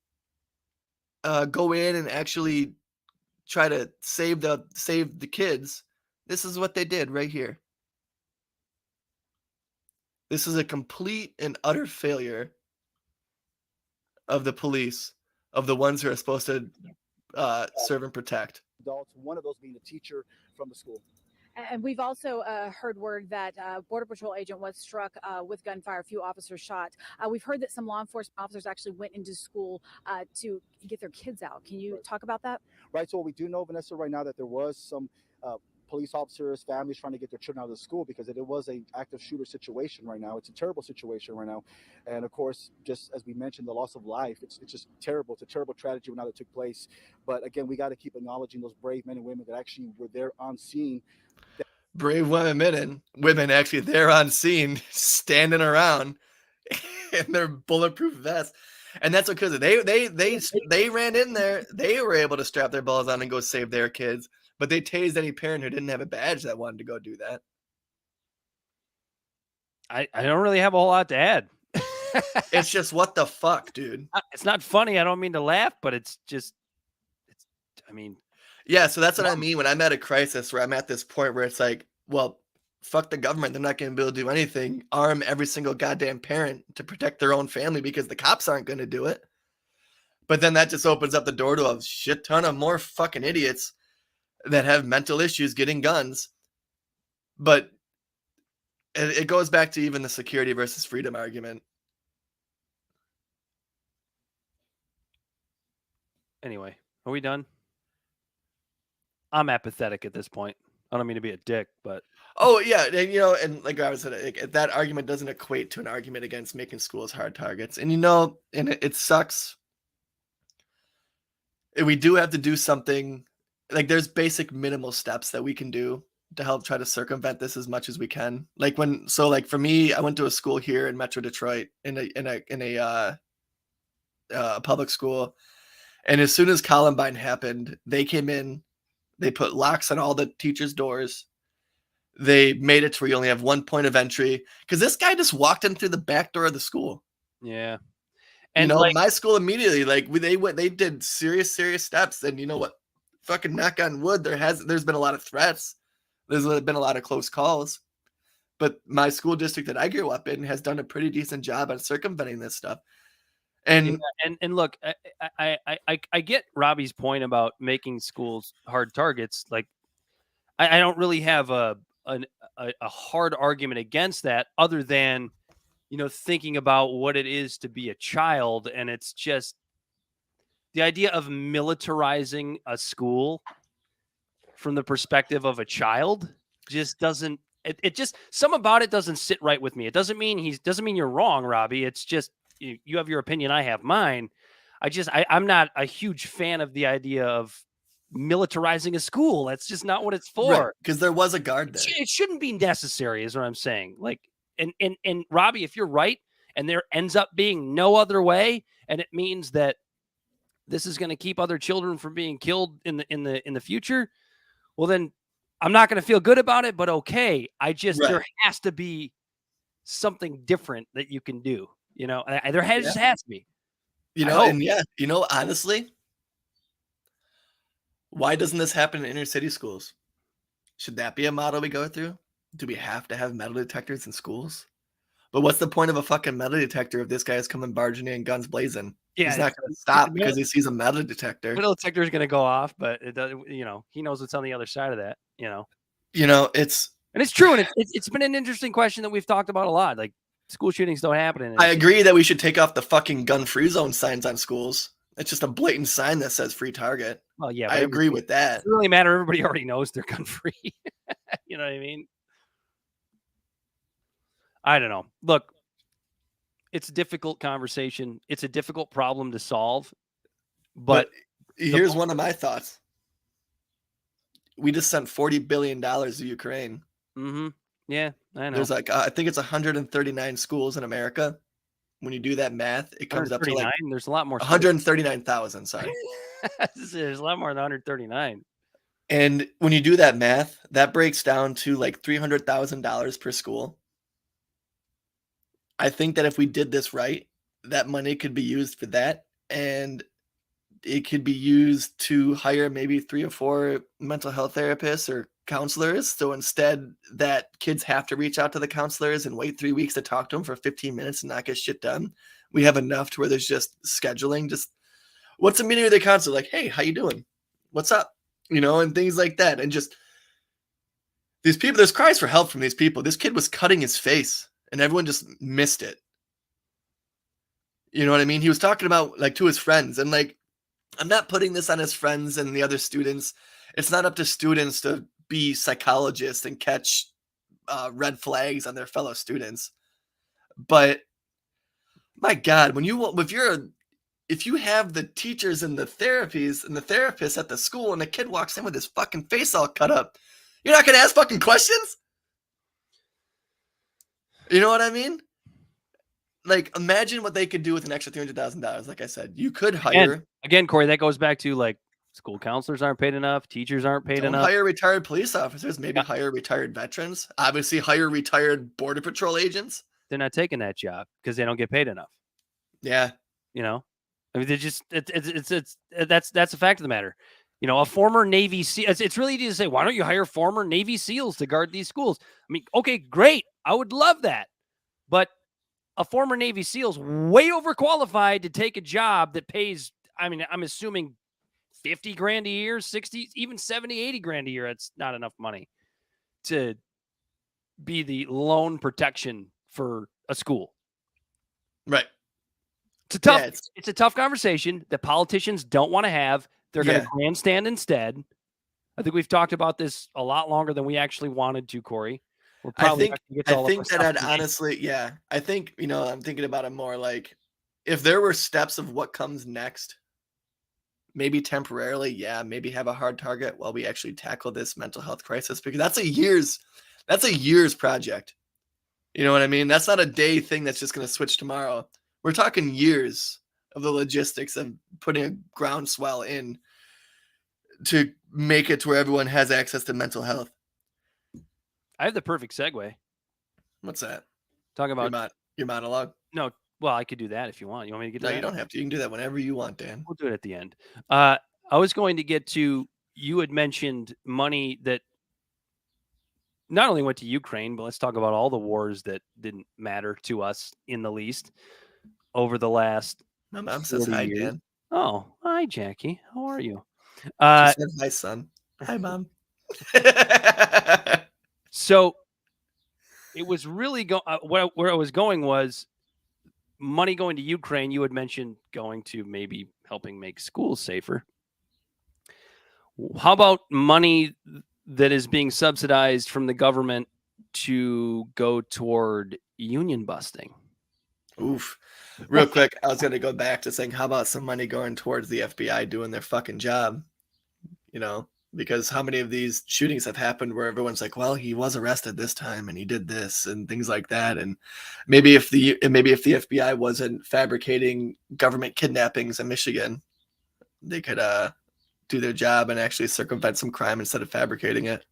go in and actually try to save the kids, this is what they did right here. This is a complete and utter failure of the police, of the ones who are supposed to serve and protect. Adults, one of those being a teacher from the school. And we've also heard word that Border Patrol agent was struck with gunfire, a few officers shot. We've heard that some law enforcement officers actually went into school to get their kids out. Can you talk about that? Right. So we do know, Vanessa, right now that there was some police officers, families trying to get their children out of the school because it was an active shooter situation right now. It's a terrible situation right now. And of course, just as we mentioned, the loss of life, it's just terrible. It's a terrible tragedy now that took place. But again, we got to keep acknowledging those brave men and women that actually were there on scene. Brave women actually there on scene, standing around in their bulletproof vests. And that's because they ran in there. They were able to strap their balls on and go save their kids. But they tased any parent who didn't have a badge that wanted to go do that. I don't really have a whole lot to add. It's just, what the fuck, dude? It's not funny. I don't mean to laugh, but it's I mean. Yeah, so that's what I mean when I'm at a crisis, where I'm at this point where it's like, well, fuck the government. They're not going to be able to do anything. Arm every single goddamn parent to protect their own family because the cops aren't going to do it. But then that just opens up the door to a shit ton of more fucking idiots that have mental issues getting guns. But it goes back to even the security versus freedom argument. Anyway, are we done? I'm apathetic at this point. I don't mean to be a dick, but oh yeah, and like I was saying, that argument doesn't equate to an argument against making schools hard targets. And and it sucks. We do have to do something. Like, there's basic minimal steps that we can do to help try to circumvent this as much as we can. Like for me, I went to a school here in Metro Detroit in a public school, and as soon as Columbine happened, they came in, they put locks on all the teachers' doors. They made it to where you only have one point of entry, because this guy just walked in through the back door of the school. Yeah. And my school immediately, they did serious steps. And you know what? Fucking knock on wood, there's been a lot of threats. There's been a lot of close calls. But my school district that I grew up in has done a pretty decent job on circumventing this stuff. And look, I get Robbie's point about making schools hard targets. Like, I don't really have a hard argument against that, other than, thinking about what it is to be a child. And it's just the idea of militarizing a school from the perspective of a child just doesn't, it just, some about it doesn't sit right with me. It doesn't mean doesn't mean you're wrong, Robbie. It's just, you have your opinion, I have mine. I'm not a huge fan of the idea of militarizing a school. That's just not what it's for. Because there was a guard there. It shouldn't be necessary, is what I'm saying. Like, and Robbie, if you're right, and there ends up being no other way, and it means that this is going to keep other children from being killed in the future, well, then I'm not going to feel good about it. But okay, there has to be something different that you can do. Just has to be. Honestly, why doesn't this happen in inner city schools? Should that be a model we go through? Do we have to have metal detectors in schooles? But what's the point of a fucking metal detector if this guy is coming barging in, guns blazing? Yeah, he's not going to stop because he sees a metal detector. Metal detector is going to go off, but it does. He knows what's on the other side of that. It's true, and it's been an interesting question that we've talked about a lot. Like, school shootings don't happen. I agree that we should take off the fucking gun-free zone signs on schools. It's just a blatant sign that says free target. Well, yeah, I agree with that. It doesn't really matter. Everybody already knows they're gun-free. You know what I mean? I don't know. Look, it's a difficult conversation. It's a difficult problem to solve. But here's one of my thoughts. We just sent $40 billion to Ukraine. Mm-hmm. Yeah, I know. There's like, I think it's 139 schools in America. When you do that math, it comes up to like there's a lot more. 139,000. Sorry. There's a lot more than 139. And when you do that math, that breaks down to like $300,000 per school. I think that if we did this right, that money could be used for that. And it could be used to hire maybe 3 or 4 mental health therapists or counselors. So instead that kids have to reach out to the counselors and wait 3 weeks to talk to them for 15 minutes and not get shit done, we have enough to where there's just scheduling. Just what's a meeting with the counselor? Like, hey, how you doing? What's up? And things like that. And just these people, there's cries for help from these people. This kid was cutting his face and everyone just missed it. You know what I mean? He was talking about like to his friends, and like, I'm not putting this on his friends and the other students. It's not up to students to be psychologists and catch red flags on their fellow students. But my God, if you have the teachers and the therapies and the therapists at the school and the kid walks in with his fucking face all cut up, you're not going to ask fucking questions? You know what I mean? Like, imagine what they could do with an extra $300,000. Like I said, you could hire. Again, Corey, that goes back to like school counselors aren't paid enough. Teachers aren't paid enough. Hire retired police officers. Maybe hire retired veterans. Obviously, hire retired Border Patrol agents. They're not taking that job because they don't get paid enough. Yeah. I mean, they just that's a fact of the matter. A former Navy SEAL. It's really easy to say, why don't you hire former Navy SEALs to guard these schools? I mean, okay, great. I would love that. But a former Navy SEAL's way overqualified to take a job that pays, I mean, I'm assuming 50 grand a year, 60, even 70, 80 grand a year. That's not enough money to be the loan protection for a school. Right. It's a tough conversation that politicians don't want to have. They're going to grandstand instead. I think we've talked about this a lot longer than we actually wanted to, Corey. I think that I'd honestly, I think, I'm thinking about it more like if there were steps of what comes next, maybe temporarily, maybe have a hard target while we actually tackle this mental health crisis, because that's a year's project. You know what I mean? That's not a day thing that's just going to switch tomorrow. We're talking years of the logistics of putting a groundswell in to make it to where everyone has access to mental health. I have the perfect segue. What's that? Talking about your monologue? No, well, I could do that if you want. You want me to get to that? No, you don't have to. You can do that whenever you want, Dan. We'll do it at the end. I was going to get to, you had mentioned money that not only went to Ukraine, but let's talk about all the wars that didn't matter to us in the least over the last. My mom says hi, years. Dan. Oh, hi, Jackie. How are you? She said hi, son. Hi, Mom. So it was really where I was going was money going to Ukraine. You had mentioned going to maybe helping make schools safer. How about money that is being subsidized from the government to go toward union busting? Oof. Real quick, I was going to go back to saying, how about some money going towards the FBI doing their fucking job? Because how many of these shootings have happened where everyone's like, well, he was arrested this time and he did this and things like that. And maybe if the FBI wasn't fabricating government kidnappings in Michigan, they could do their job and actually circumvent some crime instead of fabricating it.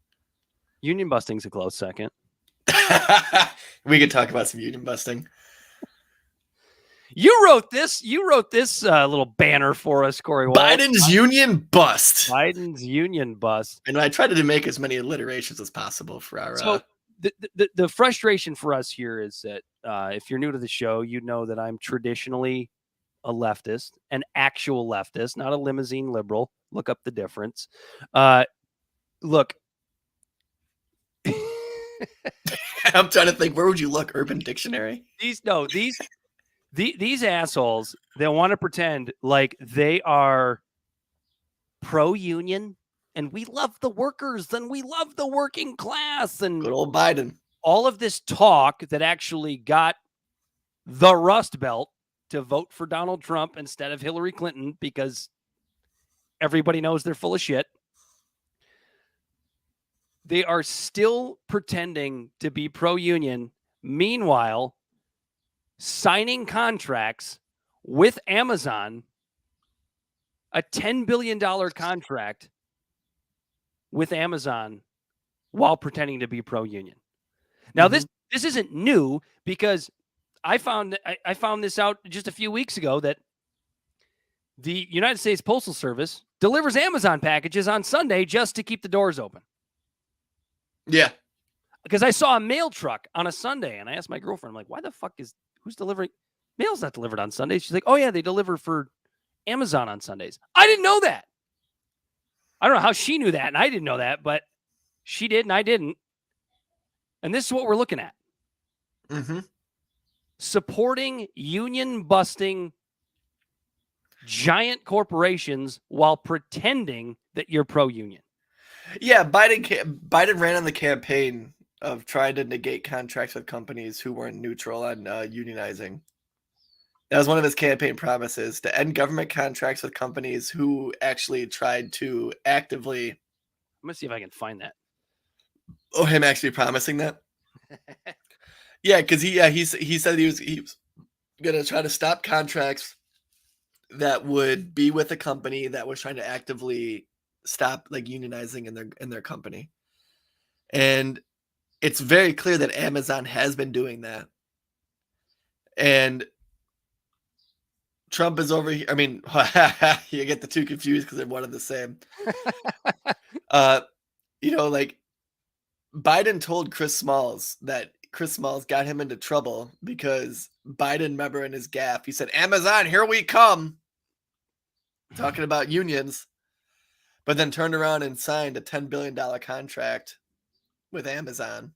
Union busting's a close second. We could talk about some union busting. You wrote this little banner for us, Corey. Biden's union bust. Biden's union bust. And I tried to make as many alliterations as possible for our. So the frustration for us here is that if you're new to the show, you know that I'm traditionally a leftist, an actual leftist, not a limousine liberal. Look up the difference. Look. I'm trying to think. Where would you look? Urban Dictionary? These assholes, they want to pretend like they are pro-union and we love the workers and we love the working class and good old Biden. All of this talk that actually got the Rust Belt to vote for Donald Trump instead of Hillary Clinton because everybody knows they're full of shit. They are still pretending to be pro-union. Meanwhile, signing contracts with Amazon, a $10 billion contract with Amazon while pretending to be pro-union. Now, this isn't new because I found this out just a few weeks ago that the United States Postal Service delivers Amazon packages on Sunday just to keep the doors open. Yeah. Because I saw a mail truck on a Sunday, and I asked my girlfriend, I'm like, why the fuck who's delivering? Mail's not delivered on Sundays. She's like, oh, yeah, they deliver for Amazon on Sundays. I didn't know that. I don't know how she knew that, and I didn't know that, but she did, and I didn't. And this is what we're looking at. Mm-hmm. Supporting union-busting giant corporations while pretending that you're pro-union. Yeah, Biden ran on the campaign of trying to negate contracts with companies who weren't neutral on unionizing. That was one of his campaign promises, to end government contracts with companies who actually tried to actively... I'm going to see if I can find that. Oh, him actually promising that? Yeah, because he said he was going to try to stop contracts that would be with a company that was trying to actively stop like unionizing in their company. And it's very clear that Amazon has been doing that. And Trump is over here. I mean, you get the two confused because they're one and the same. Like Biden told Chris Smalls that Chris Smalls got him into trouble because Biden, remember in his gaffe, he said, Amazon, here we come. Talking about unions. But then turned around and signed a $10 billion contract with Amazon.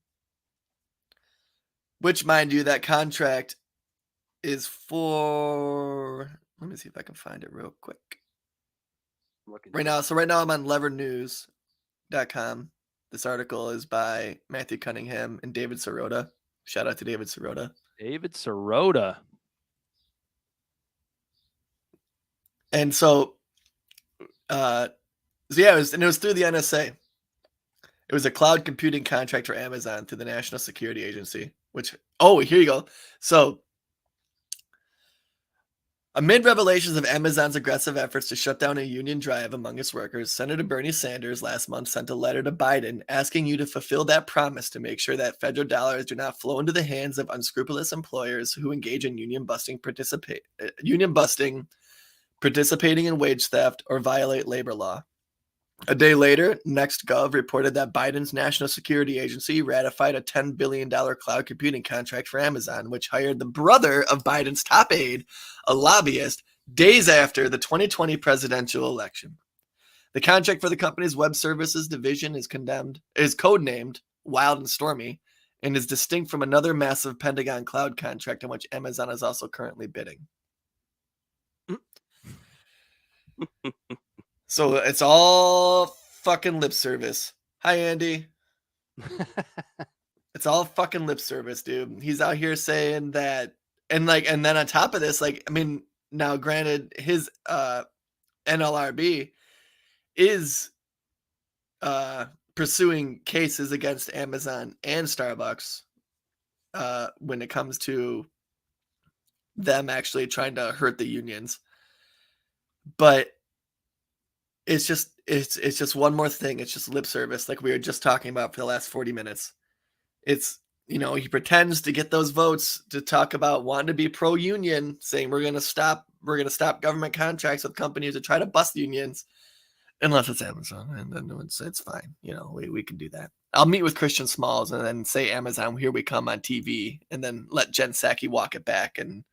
Which, mind you, that contract is for... Let me see if I can find it real quick. Right now I'm on levernews.com. This article is by Matthew Cunningham and David Sirota. Shout out to David Sirota. David Sirota. And so, it was through the NSA. It was a cloud computing contract for Amazon through the National Security Agency, here you go. So, amid revelations of Amazon's aggressive efforts to shut down a union drive among its workers, Senator Bernie Sanders last month sent a letter to Biden asking you to fulfill that promise to make sure that federal dollars do not flow into the hands of unscrupulous employers who engage in union busting, participating in wage theft, or violate labor law. A day later, NextGov reported that Biden's National Security Agency ratified a $10 billion cloud computing contract for Amazon, which hired the brother of Biden's top aide, a lobbyist, days after the 2020 presidential election. The contract for the company's web services division is codenamed Wild and Stormy and is distinct from another massive Pentagon cloud contract in which Amazon is also currently bidding. So it's all fucking lip service. Hi, Andy. It's all fucking lip service, dude. He's out here saying that, and then on top of this, now granted, his NLRB is pursuing cases against Amazon and Starbucks when it comes to them actually trying to hurt the unions. But it's just one more thing. It's just lip service, like we were just talking about for the last 40 minutes. It's, he pretends to get those votes to talk about wanting to be pro-union, saying we're gonna stop government contracts with companies that try to bust unions, unless it's Amazon, and then it's fine. We can do that. I'll meet with Christian Smalls and then say Amazon, here we come on TV, and then let Jen Psaki walk it back and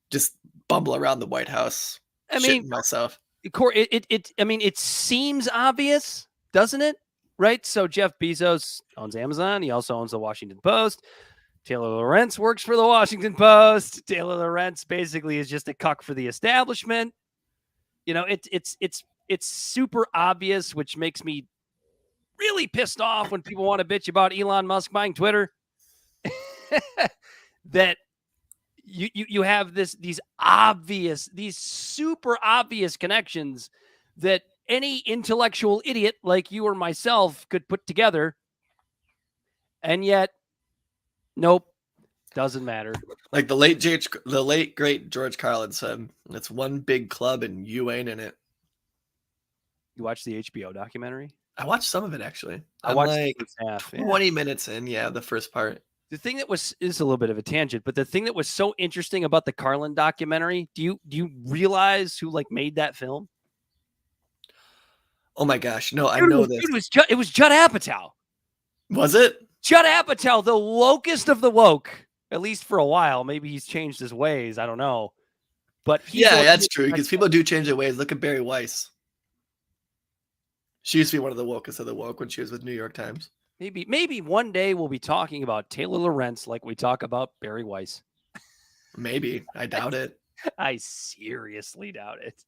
just bumble around the White House. Myself. It seems obvious, doesn't it? Right? So Jeff Bezos owns Amazon. He also owns the Washington Post. Taylor Lorenz works for the Washington Post. Taylor Lorenz basically is just a cuck for the establishment. It's super obvious, which makes me really pissed off when people want to bitch about Elon Musk buying Twitter. That you have these super obvious connections that any intellectual idiot like you or myself could put together, and yet, nope, doesn't matter. Like the late great George Carlin said, "It's one big club and you ain't in it." You watched the HBO documentary? I watched some of it actually. I I'm watched like the first half. Yeah. 20 minutes in, the first part. The thing that is a little bit of a tangent, but the thing that was so interesting about the Carlin documentary, do you realize who like made that film? Oh my gosh, no, I know this. It was Judd Apatow. Was it? Judd Apatow, the wokest of the woke, at least for a while. Maybe he's changed his ways. I don't know. But that's true, because people do change their ways. Look at Barry Weiss. She used to be one of the wokest of the woke when she was with New York Times. Maybe one day we'll be talking about Taylor Lorenz like we talk about Barry Weiss. Maybe. I doubt it. I seriously doubt it.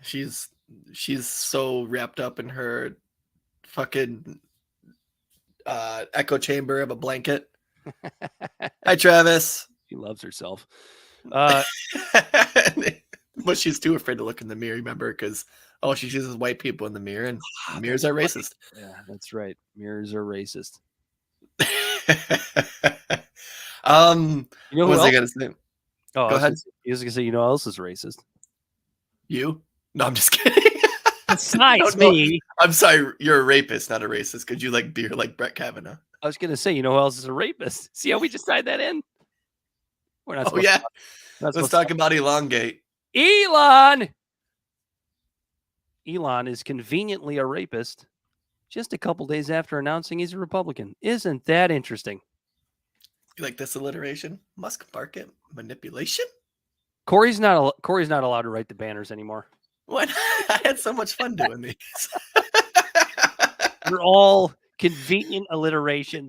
She's so wrapped up in her fucking echo chamber of a blanket. Hi, Travis. She loves herself. But she's too afraid to look in the mirror, remember? Because she sees white people in the mirror, and mirrors are racist. Yeah, that's right. Mirrors are racist. You know what was I gonna say? Oh, go ahead. He was gonna say, you know who else is racist? You? No, I'm just kidding. Besides me. I'm sorry, you're a rapist, not a racist, because you like beer like Brett Kavanaugh. I was gonna say, you know who else is a rapist? See how we just tied that in? We're not. Oh yeah. Let's talk about Elongate. Elon is conveniently a rapist just a couple days after announcing he's a Republican. Isn't that interesting? You like this alliteration? Musk market manipulation? Corey's not allowed to write the banners anymore. What? I had so much fun doing these. They're all convenient alliterations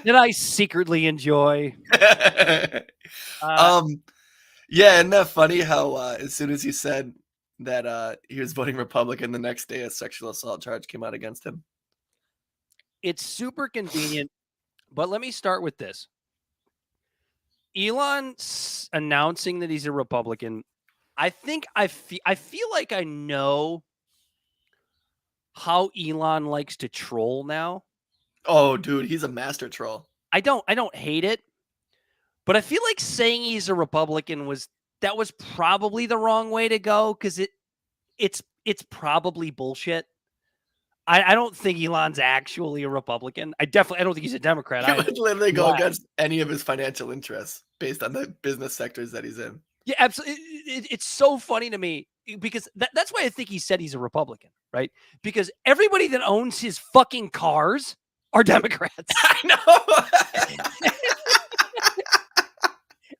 that I secretly enjoy. Isn't that funny how as soon as he said that he was voting Republican, the next day a sexual assault charge came out against him? It's super convenient, but let me start with this. Elon announcing that he's a Republican. I feel like I know how Elon likes to troll now. Oh, dude, he's a master troll. I don't hate it, but I feel like saying he's a Republican was probably the wrong way to go, because it's probably bullshit. I don't think Elon's actually a Republican. I don't think he's a Democrat. He would literally go against any of his financial interests based on the business sectors that he's in. Yeah, absolutely. It's so funny to me, because that's why I think he said he's a Republican, right? Because everybody that owns his fucking cars are Democrats. I know.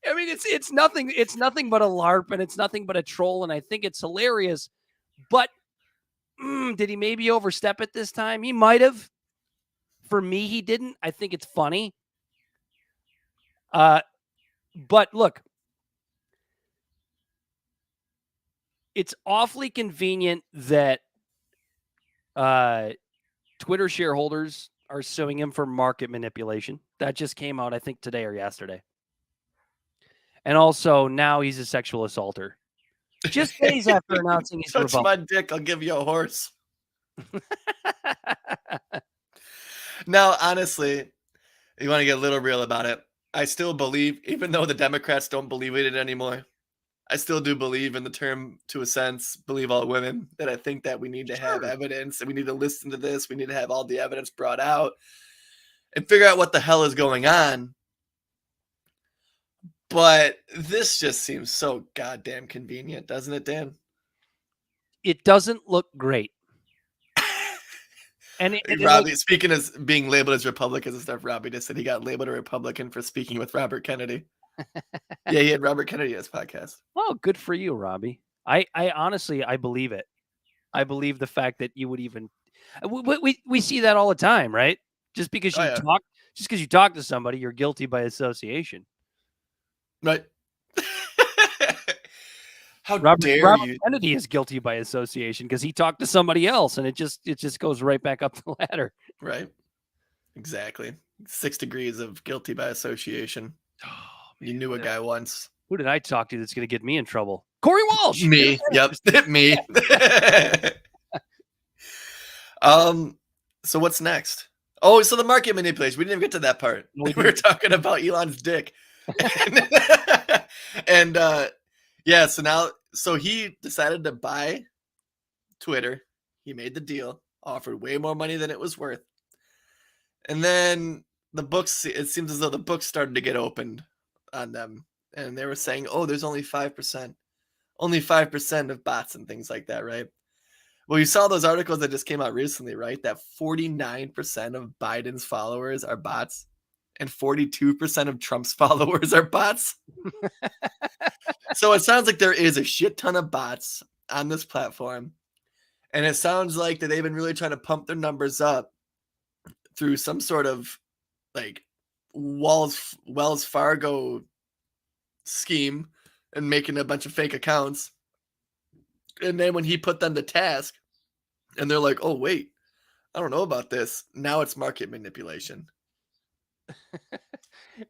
I mean, it's nothing but a LARP, and it's nothing but a troll, and I think it's hilarious. But did he maybe overstep it this time? He might have. For me, he didn't. I think it's funny. But look, it's awfully convenient that Twitter shareholders are suing him for market manipulation. That just came out, I think, today or yesterday. And also, now he's a sexual assaulter. Just days after announcing he's a Touch my dick, I'll give you a horse. Now, honestly, you want to get a little real about it. I still believe, even though the Democrats don't believe in it anymore, I still do believe in the term, to a sense, believe all women, that I think that we need to have evidence, and we need to listen to this. We need to have all the evidence brought out and figure out what the hell is going on. But this just seems so goddamn convenient, doesn't it, Dan? It doesn't look great. And Robbie, speaking as being labeled as Republicans and stuff, Robbie just said he got labeled a Republican for speaking with Robert Kennedy. Yeah, he had Robert Kennedy on his podcast. Oh, good for you, Robbie. I honestly, I believe it. I believe the fact that you would even we see that all the time, right? Just because you talk to somebody, you're guilty by association. Right. How Robert you? Kennedy is guilty by association because he talked to somebody else, and it just goes right back up the ladder. Right. Exactly. 6 degrees of guilty by association. You knew a guy once. Who did I talk to that's going to get me in trouble? Corey Walsh. Me. Yep. Me. So what's next? Oh, so the market manipulation. We didn't even get to that part. No, we We were talking about Elon's dick. And yeah, so he decided to buy Twitter. He made the deal, offered way more money than it was worth. And then it seems as though the books started to get opened on them. And they were saying, oh, there's only 5%. Only 5% of bots and things like that, right? Well, you saw those articles that just came out recently, right? That 49% of Biden's followers are bots and 42% of Trump's followers are bots. So it sounds like there is a shit ton of bots on this platform. And it sounds like that they've been really trying to pump their numbers up through some sort of like Wells Fargo scheme and making a bunch of fake accounts. And then when he put them to task and they're like, oh, wait, I don't know about this. Now it's market manipulation.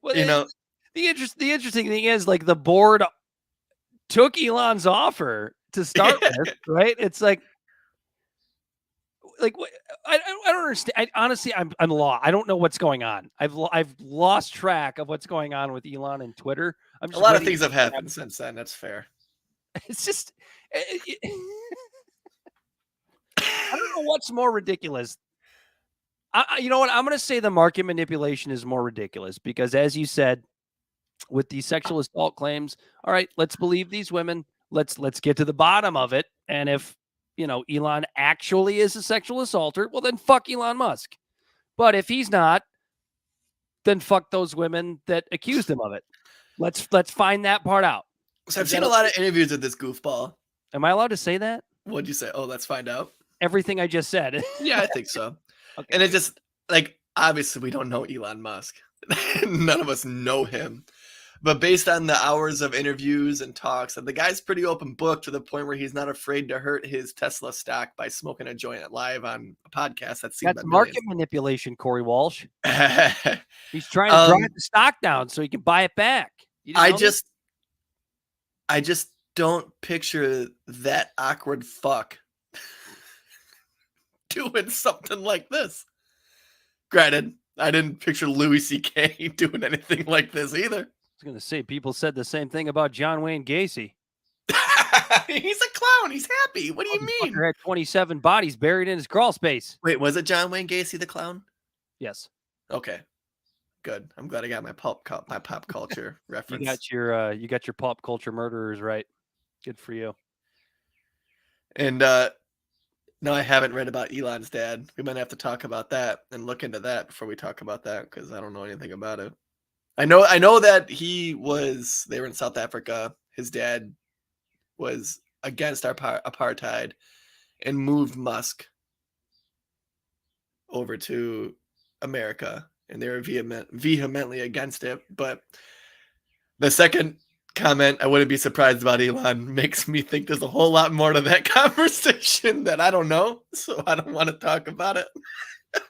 Well, You know, the interesting thing is, like, the board took Elon's offer to start with, right? It's like what- I don't understand. Honestly, I'm lost. I don't know what's going on. I've lost track of what's going on with Elon and Twitter. I'm a just lot of waiting things have happened since then. That's fair. It's just I don't know what's more ridiculous. You know what? I'm going to say the market manipulation is more ridiculous because, as you said, with these sexual assault claims, all right, let's believe these women. Let's get to the bottom of it. And if Elon actually is a sexual assaulter, well, then fuck Elon Musk. But if he's not, then fuck those women that accused him of it. Let's find that part out. So I've seen a lot of interviews with this goofball. Am I allowed to say that? What'd you say? Oh, let's find out. Everything I just said. Yeah, I think so. Okay. And it just like, obviously we don't know Elon Musk. None of us know him. But based on the hours of interviews and talks, the guy's pretty open book to the point where he's not afraid to hurt his Tesla stock by smoking a joint live on a podcast that's seen That's by market manipulation, Corey Walsh. millions. He's trying to drive the stock down so he can buy it back. You didn't know this? I just don't picture that awkward fuck doing something like this. Granted, I didn't picture Louis C.K. doing anything like this either. I was going to say, people said the same thing about John Wayne Gacy. He's a clown. He's happy. What do you mean? Fucker had 27 bodies buried in his crawl space. Wait, was it John Wayne Gacy the clown? Yes. Okay, good. I'm glad I got my pop culture reference. You got your pop culture murderers right. Good for you. And no, I haven't read about Elon's dad. We might have to talk about that and look into that before we talk about that because I don't know anything about it. I know that they were in South Africa. His dad was against apartheid and moved Musk over to America, and they were vehemently against it. But the second comment, I wouldn't be surprised about Elon, makes me think there's a whole lot more to that conversation that I don't know, so I don't want to talk about it.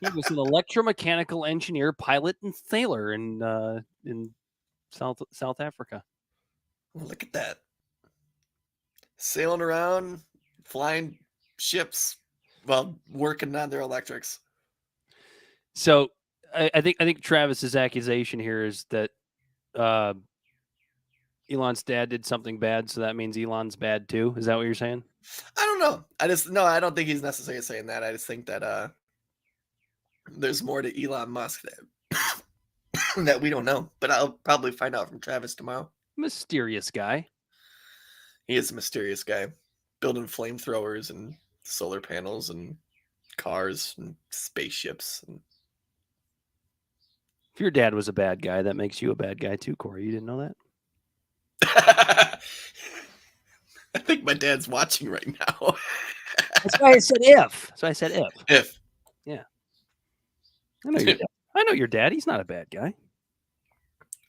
He was an electromechanical engineer, pilot, and sailor in South Africa. Look at that. Sailing around, flying ships, while working on their electrics. So I think Travis's accusation here is that Elon's dad did something bad, so that means Elon's bad too. Is that what you're saying? I don't know. I don't think he's necessarily saying that. I just think that there's more to Elon Musk that we don't know. But I'll probably find out from Travis tomorrow. Mysterious guy. He is a mysterious guy, building flamethrowers and solar panels and cars and spaceships. And If your dad was a bad guy, that makes you a bad guy too, Corey. You didn't know that? I think my dad's watching right now. That's why I said if. So I said if. If. Yeah. I know your dad. I know your dad. He's not a bad guy.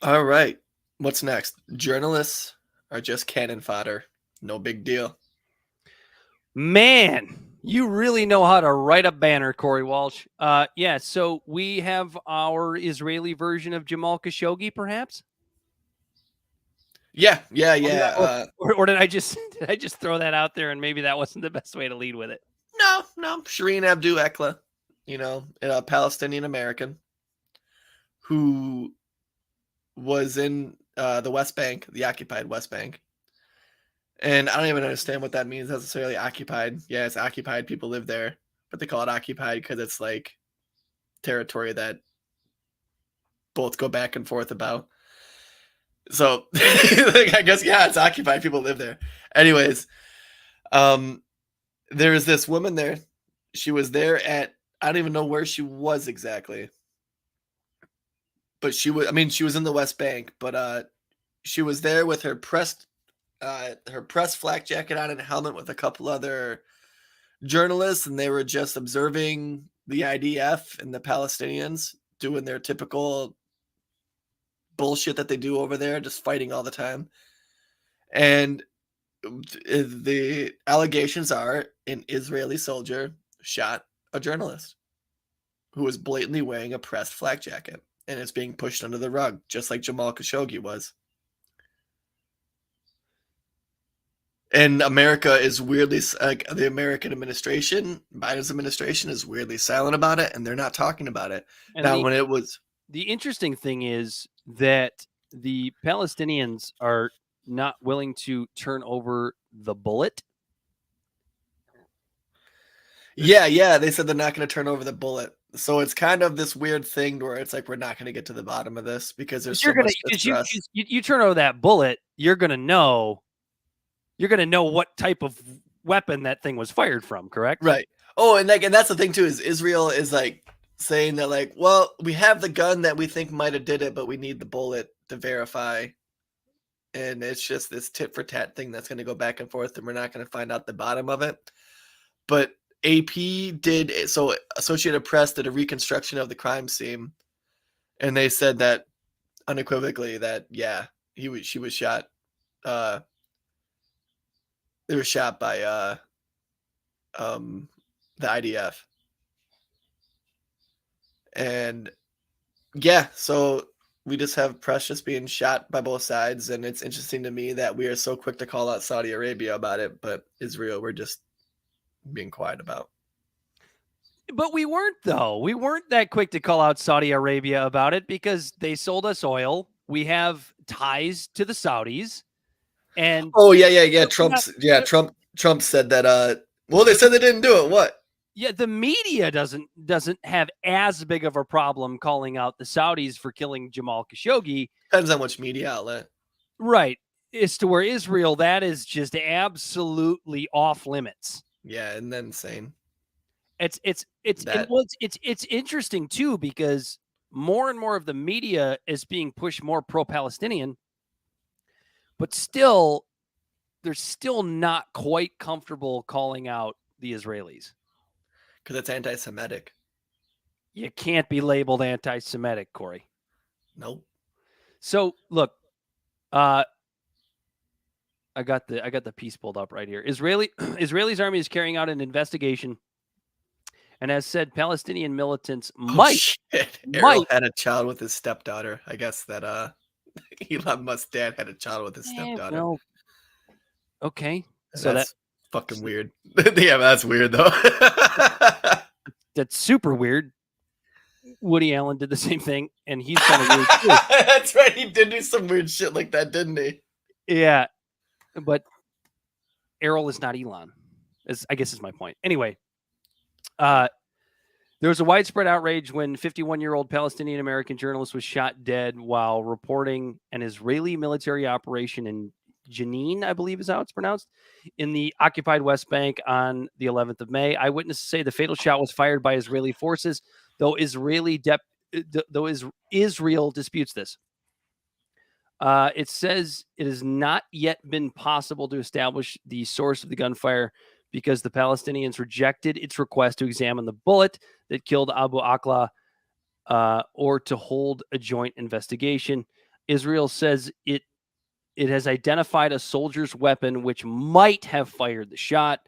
All right. What's next? Journalists are just cannon fodder. No big deal. Man, you really know how to write a banner, Corey Walsh. Yeah, so we have our Israeli version of Jamal Khashoggi, perhaps? Yeah. Or did I just throw that out there and maybe that wasn't the best way to lead with it? No. Shireen Abdul Ekla, a Palestinian American who was in the West Bank, the occupied West Bank. And I don't even understand what that means necessarily, occupied. Yeah, it's occupied. People live there, but they call it occupied because it's like territory that both go back and forth about. So I guess, yeah, it's occupied. People live there. Anyways, there is this woman there. She was there I don't even know where she was exactly. But she was in the West Bank, but she was there with her pressed flak jacket on and helmet with a couple other journalists, and they were just observing the IDF and the Palestinians doing their typical bullshit that they do over there, just fighting all the time. And the allegations are an Israeli soldier shot a journalist who was blatantly wearing a pressed flak jacket, and it's being pushed under the rug, just like Jamal Khashoggi was. And America is weirdly, like, the American administration, Biden's administration, is weirdly silent about it, and they're not talking about it. And Now, when it was... The interesting thing is that the Palestinians are not willing to turn over the bullet. Yeah, they said they're not going to turn over the bullet. So it's kind of this weird thing where it's like, we're not going to get to the bottom of this because there's so much distrust. You turn over that bullet, you're going to know what type of weapon that thing was fired from, correct? Right. Oh, and that's the thing too, is Israel is like saying that, like, well, we have the gun that we think might have did it, but we need the bullet to verify. And it's just this tit for tat thing that's going to go back and forth, and we're not going to find out the bottom of it. But AP did, so Associated Press did a reconstruction of the crime scene, and they said that unequivocally that, yeah, she was shot. They were shot by the IDF. And yeah, so we just have press just being shot by both sides, and it's interesting to me that we are so quick to call out Saudi Arabia about it, but Israel we're just being quiet about. But we weren't, though. We weren't that quick to call out Saudi Arabia about it because they sold us oil. We have ties to the Saudis. And Trump said that well, they said they didn't do it. What? Yeah, the media doesn't have as big of a problem calling out the Saudis for killing Jamal Khashoggi. Depends on which media outlet. Right. As to where Israel, that is just absolutely off limits. Yeah, and then insane. It's interesting too, because more and more of the media is being pushed more pro-Palestinian, but still, they're still not quite comfortable calling out the Israelis. Because it's anti-Semitic. You can't be labeled anti-Semitic, Corey. Nope. So look, I got the piece pulled up right here. Israeli's army is carrying out an investigation, and as said, Palestinian militants might Errol had a child with his stepdaughter. I guess that Elon Musk's dad had a child with his stepdaughter. Well, okay, so that's fucking weird. Yeah, that's weird though. That's super weird. Woody Allen did the same thing, and he's kind of weird too. That's right. He did do some weird shit like that, didn't he? Yeah, but Errol is not Elon. I guess is my point. Anyway, there was a widespread outrage when 51-year-old Palestinian American journalist was shot dead while reporting an Israeli military operation in Jenin, I believe is how it's pronounced, in the occupied West Bank on the 11th of May. Eyewitnesses say the fatal shot was fired by Israeli forces, though Israel disputes this. It says it has not yet been possible to establish the source of the gunfire because the Palestinians rejected its request to examine the bullet that killed Abu Akla or to hold a joint investigation. Israel says it has identified a soldier's weapon which might have fired the shot,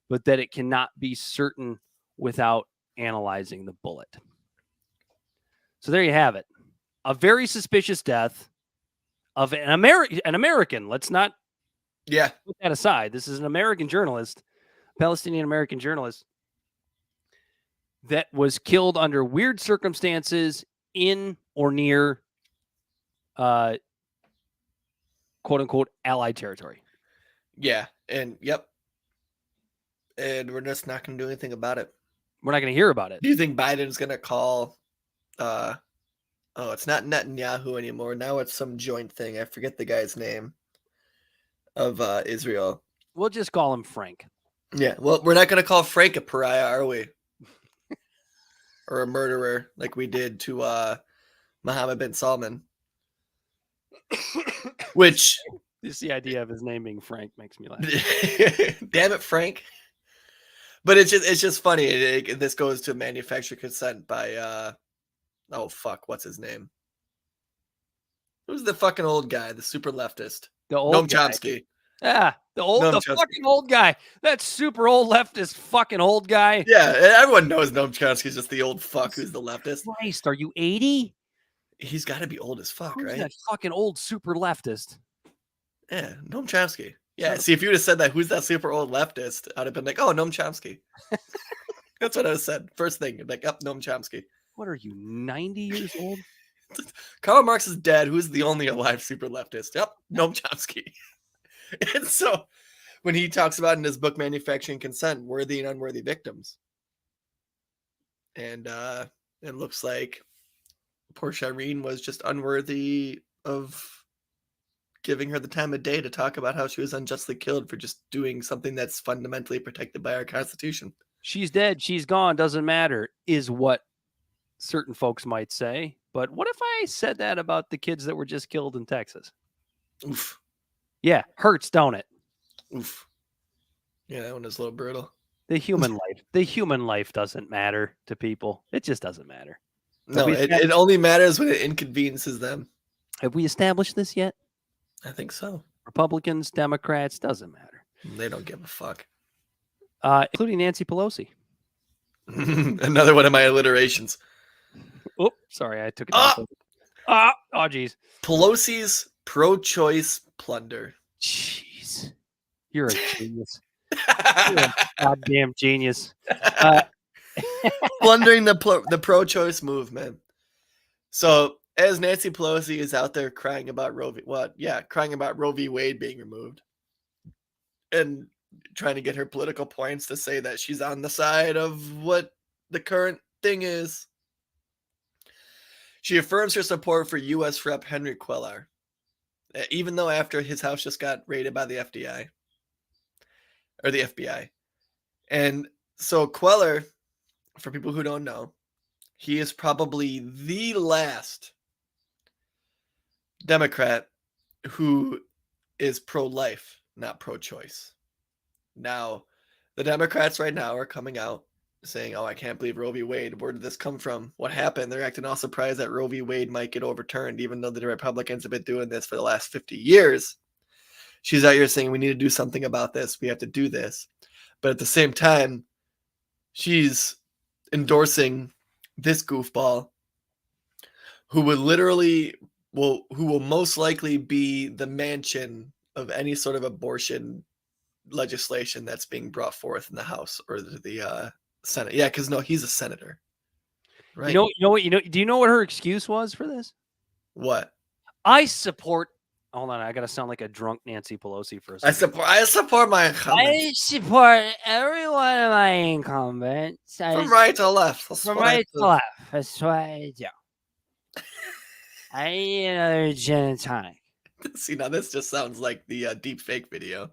but that it cannot be certain without analyzing the bullet. So there you have it. A very suspicious death. of an American. Let's not Yeah. put that aside. This is an American journalist, Palestinian American journalist, that was killed under weird circumstances in or near quote unquote Allied territory. Yeah. And yep. And we're just not going to do anything about it. We're not going to hear about it. Do you think Biden's going to call, it's not Netanyahu anymore. Now it's some joint thing. I forget the guy's name of Israel. We'll just call him Frank. Yeah. Well, we're not going to call Frank a pariah, are we? Or a murderer like we did to Mohammed bin Salman. Which... Just the idea of his name being Frank makes me laugh. Damn it, Frank. But it's just funny. This goes to manufacturer consent by what's his name? Who's the fucking old guy, the super leftist? The old Noam guy. Chomsky. Yeah, the fucking old guy. That super old leftist fucking old guy. Yeah, everyone knows Noam Chomsky's just the old fuck who's the leftist. Christ, are you 80? He's got to be old as fuck, Who's right? that fucking old super leftist? Yeah, Noam Chomsky. Yeah, see, if you would have said that, who's that super old leftist? I'd have been like, oh, Noam Chomsky. That's what I would have said. First thing, like, Noam Chomsky. What are you, 90 years old? Karl Marx is dead. Who's the only alive super leftist? Yep, Noam Chomsky. And so when he talks about in his book, Manufacturing Consent, worthy and unworthy victims. And it looks like poor Shireen was just unworthy of giving her the time of day to talk about how she was unjustly killed for just doing something that's fundamentally protected by our Constitution. She's dead. She's gone. Doesn't matter, is what certain folks might say. But what if I said that about the kids that were just killed in Texas? Oof. Yeah, hurts, don't it? Oof. Yeah, that one is a little brutal. The human life doesn't matter to people. It just doesn't matter. No, it only matters when it inconveniences them. Have we established this yet? I think so. Republicans, Democrats, doesn't matter. They don't give a fuck. Including Nancy Pelosi. Another one of my alliterations. Oh, sorry, I took it. Oh, geez. Pelosi's pro-choice plunder. Jeez. You're a genius. You're a goddamn genius. Plundering the pro-choice movement. So as Nancy Pelosi is out there crying about Roe v. Wade being removed and trying to get her political points to say that she's on the side of what the current thing is, she affirms her support for U.S. Rep. Henry Cuellar, even though after his house just got raided by the FBI. Or the FBI. And so Cuellar, for people who don't know, he is probably the last Democrat who is pro-life, not pro-choice. Now, the Democrats right now are coming out saying, oh, I can't believe Roe v. Wade. Where did this come from? What happened? They're acting all surprised that Roe v. Wade might get overturned, even though the Republicans have been doing this for the last 50 years. She's out here saying we need to do something about this. We have to do this. But at the same time, she's endorsing this goofball who would literally who will most likely be the mansion of any sort of abortion legislation that's being brought forth in the House or the Senate. Yeah, because no, he's a senator. Right. Do you know what her excuse was for this? What? I support. Hold on, I gotta sound like a drunk Nancy Pelosi for a second. I support my incumbents. I support every one of my incumbents. From right to left. From right to left. That's what I do. I need another gin and tonic. See, now this just sounds like the deep fake video.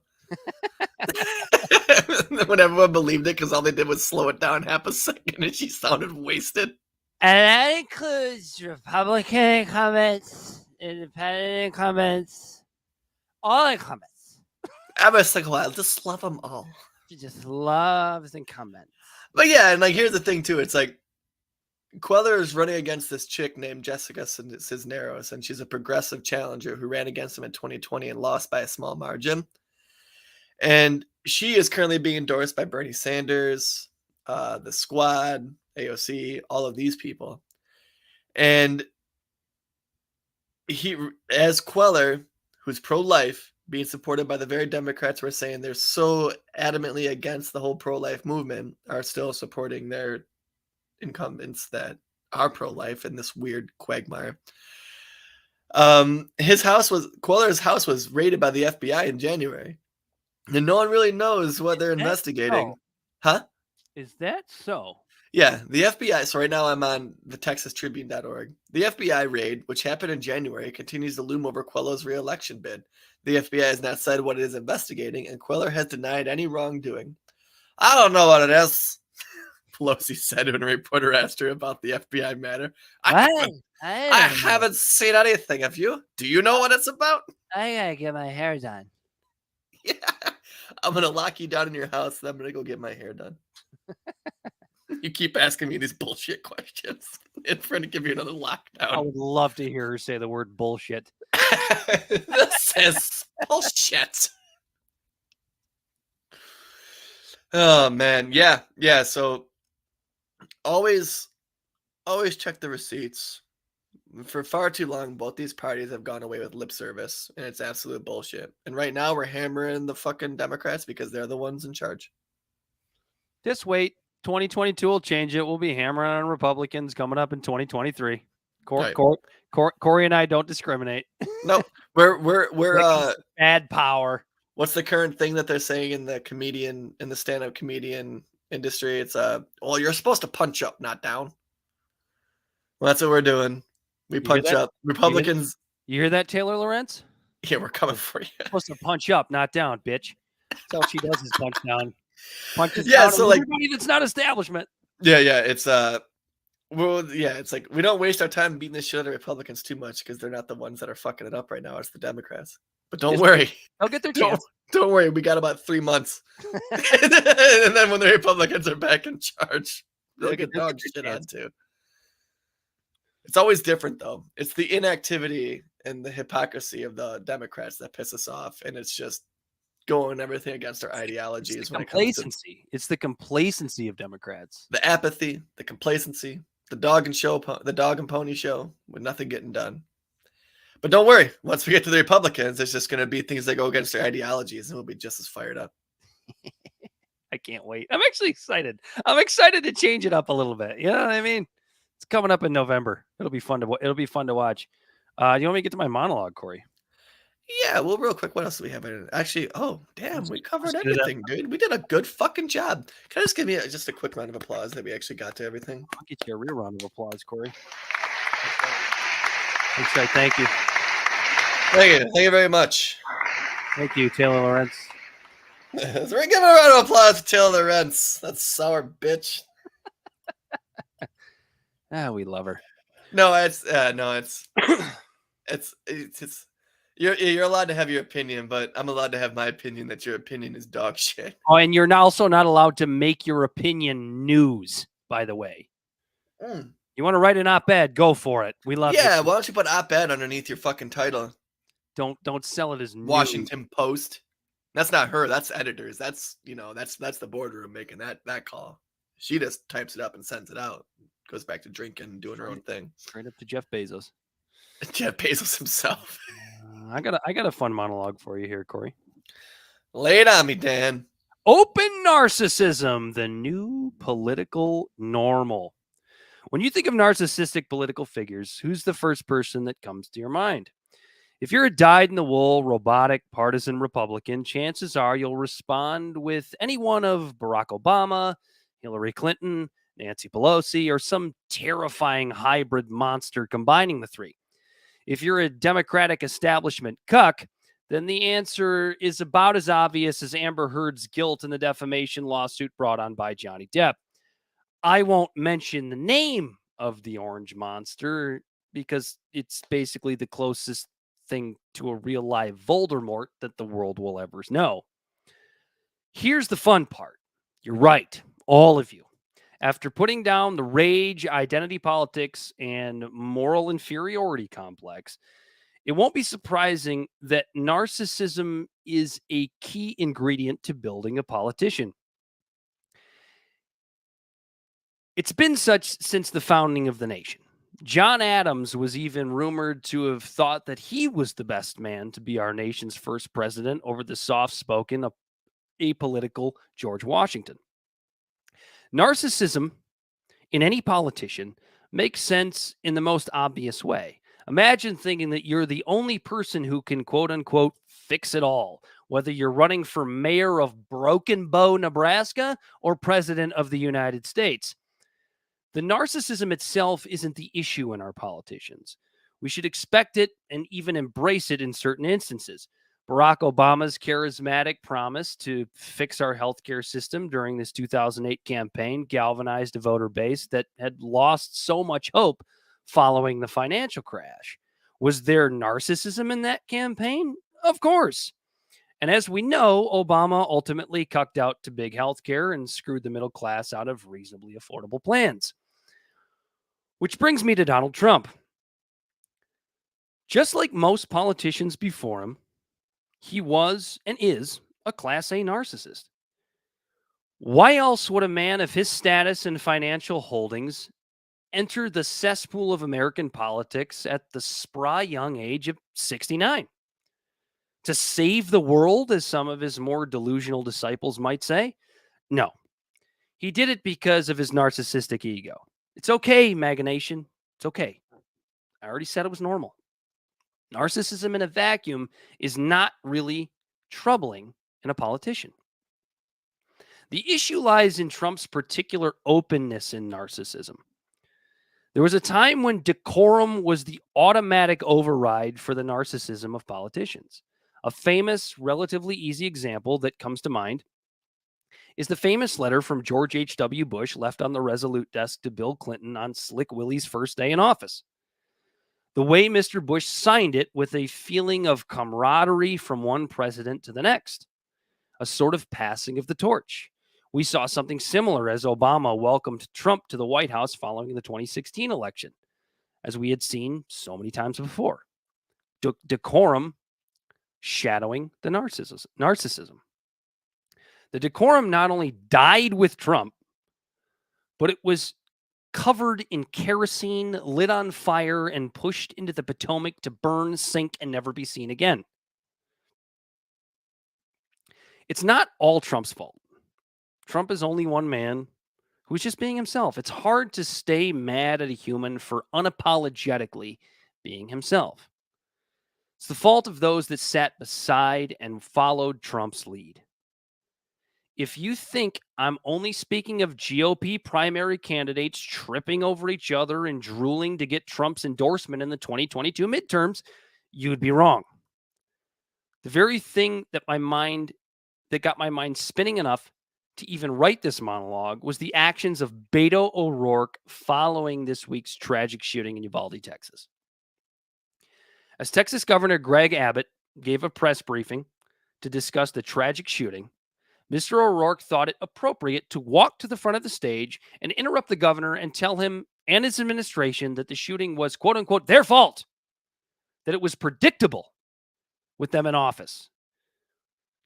When everyone believed it because all they did was slow it down half a second and she sounded wasted. And that includes Republican incumbents, independent incumbents, all incumbents. I was like, well, just love them all. She just loves incumbents. But yeah, and like here's the thing too. It's like Cuellar is running against this chick named Jessica Cisneros, and she's a progressive challenger who ran against him in 2020 and lost by a small margin. And she is currently being endorsed by Bernie Sanders, the Squad, AOC, all of these people. And he, as Queller, who's pro-life, being supported by the very Democrats who are saying they're so adamantly against the whole pro-life movement, are still supporting their incumbents that are pro-life in this weird quagmire. Queller's house was raided by the FBI in January, and no one really knows what they're investigating. Huh? Is that so? Yeah, the FBI. So right now I'm on the TexasTribune.org. The FBI raid, which happened in January, continues to loom over Queller's re-election bid. The FBI has not said what it is investigating, and Queller has denied any wrongdoing. I don't know what it is, Pelosi said when a reporter asked her about the FBI matter. I haven't seen anything. Have you? Do you know what it's about? I gotta get my hair done. Yeah. I'm going to lock you down in your house, and I'm going to go get my hair done. You keep asking me these bullshit questions. It's trying to give you another lockdown. I would love to hear her say the word bullshit. This is bullshit. Oh man, yeah. So always check the receipts. For far too long, both these parties have gone away with lip service, and it's absolute bullshit. And right now, we're hammering the fucking Democrats because they're the ones in charge. Just wait. 2022 will change it. We'll be hammering on Republicans coming up in 2023. Corey and I don't discriminate. No, we're bad power. What's the current thing that they're saying in the stand-up comedian industry? It's well, you're supposed to punch up, not down. Well, that's what we're doing. We punch up. Republicans. You hear that, Taylor Lawrence? Yeah, we're coming for you. You're supposed to punch up, not down, bitch. That's all she does is punch down. Punches yeah, down so like everybody that's not establishment. Yeah, it's it's like we don't waste our time beating the shit out of Republicans too much because they're not the ones that are fucking it up right now. It's the Democrats. But don't worry. They'll get their chance. Don't worry. We got about 3 months. And then when the Republicans are back in charge, they'll get dog shit on too. It's always different though. It's the inactivity and the hypocrisy of the Democrats that piss us off. And it's just going everything against our ideologies. It's the complacency. It's the complacency of Democrats. The apathy, the complacency, the dog and pony show with nothing getting done. But don't worry. Once we get to the Republicans, it's just going to be things that go against their ideologies, and we'll be just as fired up. I can't wait. I'm actually excited. I'm excited to change it up a little bit. You know what I mean? It's coming up in November. It'll be fun to watch. You want me to get to my monologue, Corey? Yeah, well, real quick, what else do we have? Actually, oh, damn, we covered everything, dude. We did a good fucking job. Can I just give me just a quick round of applause that we actually got to everything? I'll get you a real round of applause, Corey. Thank you. Thank you very much. Thank you, Taylor Lawrence. So we're giving a round of applause to Taylor Lawrence. That sour bitch. We love her. No, it's You're allowed to have your opinion, but I'm allowed to have my opinion that your opinion is dog shit. Oh, and you're also not allowed to make your opinion news, by the way. You want to write an op-ed, go for it. We love it. Yeah, why don't you put op-ed underneath your fucking title? Don't sell it as news. Washington Post. That's not her, that's editors. That's that's the boardroom making that call. She just types it up and sends it out. Goes back to drinking and doing her own thing. Straight up to Jeff Bezos. Jeff Bezos himself. I got a fun monologue for you here, Corey. Lay it on me, Dan. Open narcissism, the new political normal. When you think of narcissistic political figures, who's the first person that comes to your mind? If you're a dyed-in-the-wool, robotic, partisan Republican, chances are you'll respond with any one of Barack Obama, Hillary Clinton, Nancy Pelosi, or some terrifying hybrid monster combining the three. If you're a Democratic establishment cuck, then the answer is about as obvious as Amber Heard's guilt in the defamation lawsuit brought on by Johnny Depp. I won't mention the name of the orange monster because it's basically the closest thing to a real live Voldemort that the world will ever know. Here's the fun part. You're right, all of you. After putting down the rage, identity politics, and moral inferiority complex, it won't be surprising that narcissism is a key ingredient to building a politician. It's been such since the founding of the nation. John Adams was even rumored to have thought that he was the best man to be our nation's first president over the soft-spoken, apolitical George Washington. Narcissism in any politician makes sense in the most obvious way. Imagine thinking that you're the only person who can, quote unquote, fix it all, whether you're running for mayor of Broken Bow, Nebraska, or president of the United States. The narcissism itself isn't the issue in our politicians. We should expect it and even embrace it in certain instances. Barack Obama's charismatic promise to fix our healthcare system during this 2008 campaign galvanized a voter base that had lost so much hope following the financial crash. Was there narcissism in that campaign? Of course. And as we know, Obama ultimately cucked out to big healthcare and screwed the middle class out of reasonably affordable plans. Which brings me to Donald Trump. Just like most politicians before him, he was and is a Class A narcissist. Why else would a man of his status and financial holdings enter the cesspool of American politics at the spry young age of 69? To save the world, as some of his more delusional disciples might say? No. He did it because of his narcissistic ego. It's okay, MAGA Nation. It's okay. I already said it was normal. Narcissism in a vacuum is not really troubling in a politician. The issue lies in Trump's particular openness in narcissism. There was a time when decorum was the automatic override for the narcissism of politicians. A famous, relatively easy example that comes to mind is the famous letter from George H.W. Bush left on the Resolute desk to Bill Clinton on Slick Willie's first day in office. The way Mr. Bush signed it with a feeling of camaraderie from one president to the next, a sort of passing of the torch. We saw something similar as Obama welcomed Trump to the White House following the 2016 election, as we had seen so many times before. Decorum shadowing the narcissism. The decorum not only died with Trump, but it was covered in kerosene, lit on fire, and pushed into the Potomac to burn, sink, and never be seen again. It's not all Trump's fault. Trump is only one man who's just being himself. It's hard to stay mad at a human for unapologetically being himself. It's the fault of those that sat beside and followed Trump's lead. If you think I'm only speaking of GOP primary candidates tripping over each other and drooling to get Trump's endorsement in the 2022 midterms, you'd be wrong. The very thing that got my mind spinning enough to even write this monologue was the actions of Beto O'Rourke following this week's tragic shooting in Uvalde, Texas. As Texas Governor Greg Abbott gave a press briefing to discuss the tragic shooting, Mr. O'Rourke thought it appropriate to walk to the front of the stage and interrupt the governor and tell him and his administration that the shooting was, quote unquote, their fault, that it was predictable with them in office.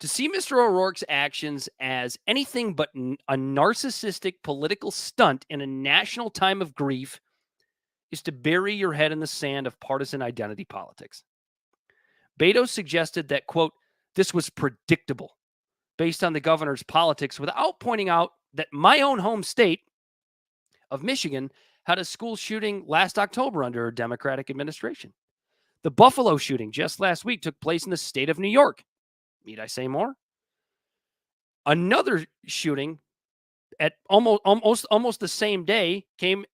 To see Mr. O'Rourke's actions as anything but a narcissistic political stunt in a national time of grief is to bury your head in the sand of partisan identity politics. Beto suggested that, quote, this was predictable based on the governor's politics without pointing out that my own home state of Michigan had a school shooting last October under a Democratic administration. The Buffalo shooting just last week took place in the state of New York. Need I say more? Another shooting at almost the same day came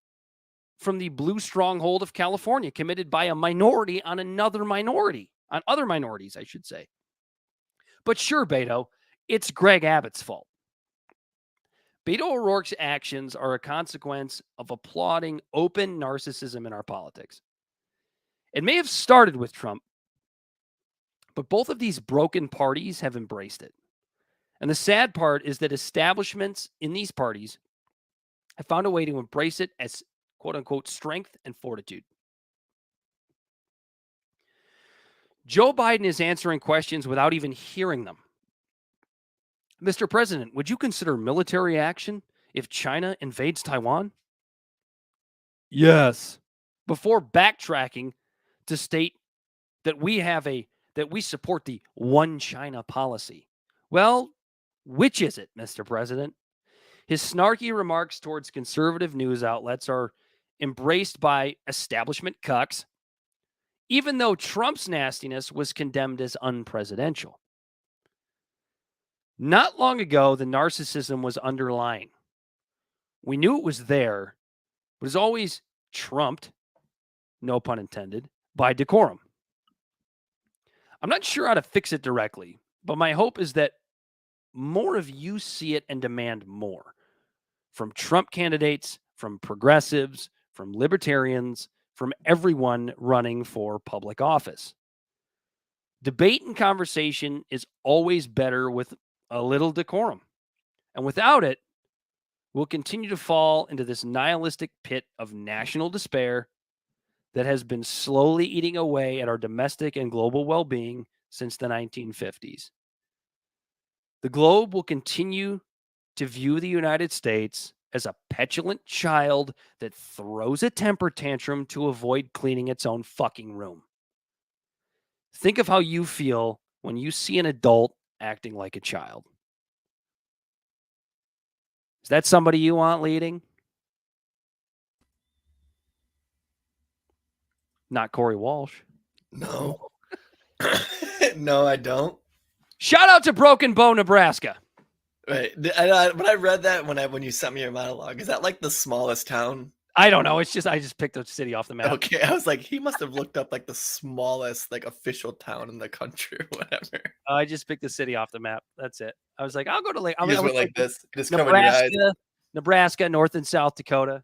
from the blue stronghold of California, committed by a minority on other minorities, I should say. But sure, Beto, it's Greg Abbott's fault. Beto O'Rourke's actions are a consequence of applauding open narcissism in our politics. It may have started with Trump, but both of these broken parties have embraced it. And the sad part is that establishments in these parties have found a way to embrace it as, quote unquote, strength and fortitude. Joe Biden is answering questions without even hearing them. Mr. President, would you consider military action if China invades Taiwan? Yes. before backtracking to state that we support the one China policy. Well, which is it, Mr. President? His snarky remarks towards conservative news outlets are embraced by establishment cucks, even though Trump's nastiness was condemned as unpresidential. Not long ago, the narcissism was underlying. We knew it was there, but it was always trumped, no pun intended, by decorum. I'm not sure how to fix it directly, but my hope is that more of you see it and demand more. From Trump candidates, from progressives, from libertarians, from everyone running for public office. Debate and conversation is always better with a little decorum. And without it, we'll continue to fall into this nihilistic pit of national despair that has been slowly eating away at our domestic and global well-being since the 1950s. The globe will continue to view the United States as a petulant child that throws a temper tantrum to avoid cleaning its own fucking room. Think of how you feel when you see an adult acting like a child. Is that somebody you want leading? Not Corey Walsh. No. No, I don't. Shout out to Broken Bow, Nebraska. Right. When I read that, when you sent me your monologue, is that like the smallest town? I don't know. I just picked a city off the map. Okay, I was like, he must have looked up like the smallest like official town in the country or whatever. I just picked the city off the map. That's it. I was like, I'll go to Lake. You just went like this. Just covered your eyes. Nebraska, North and South Dakota.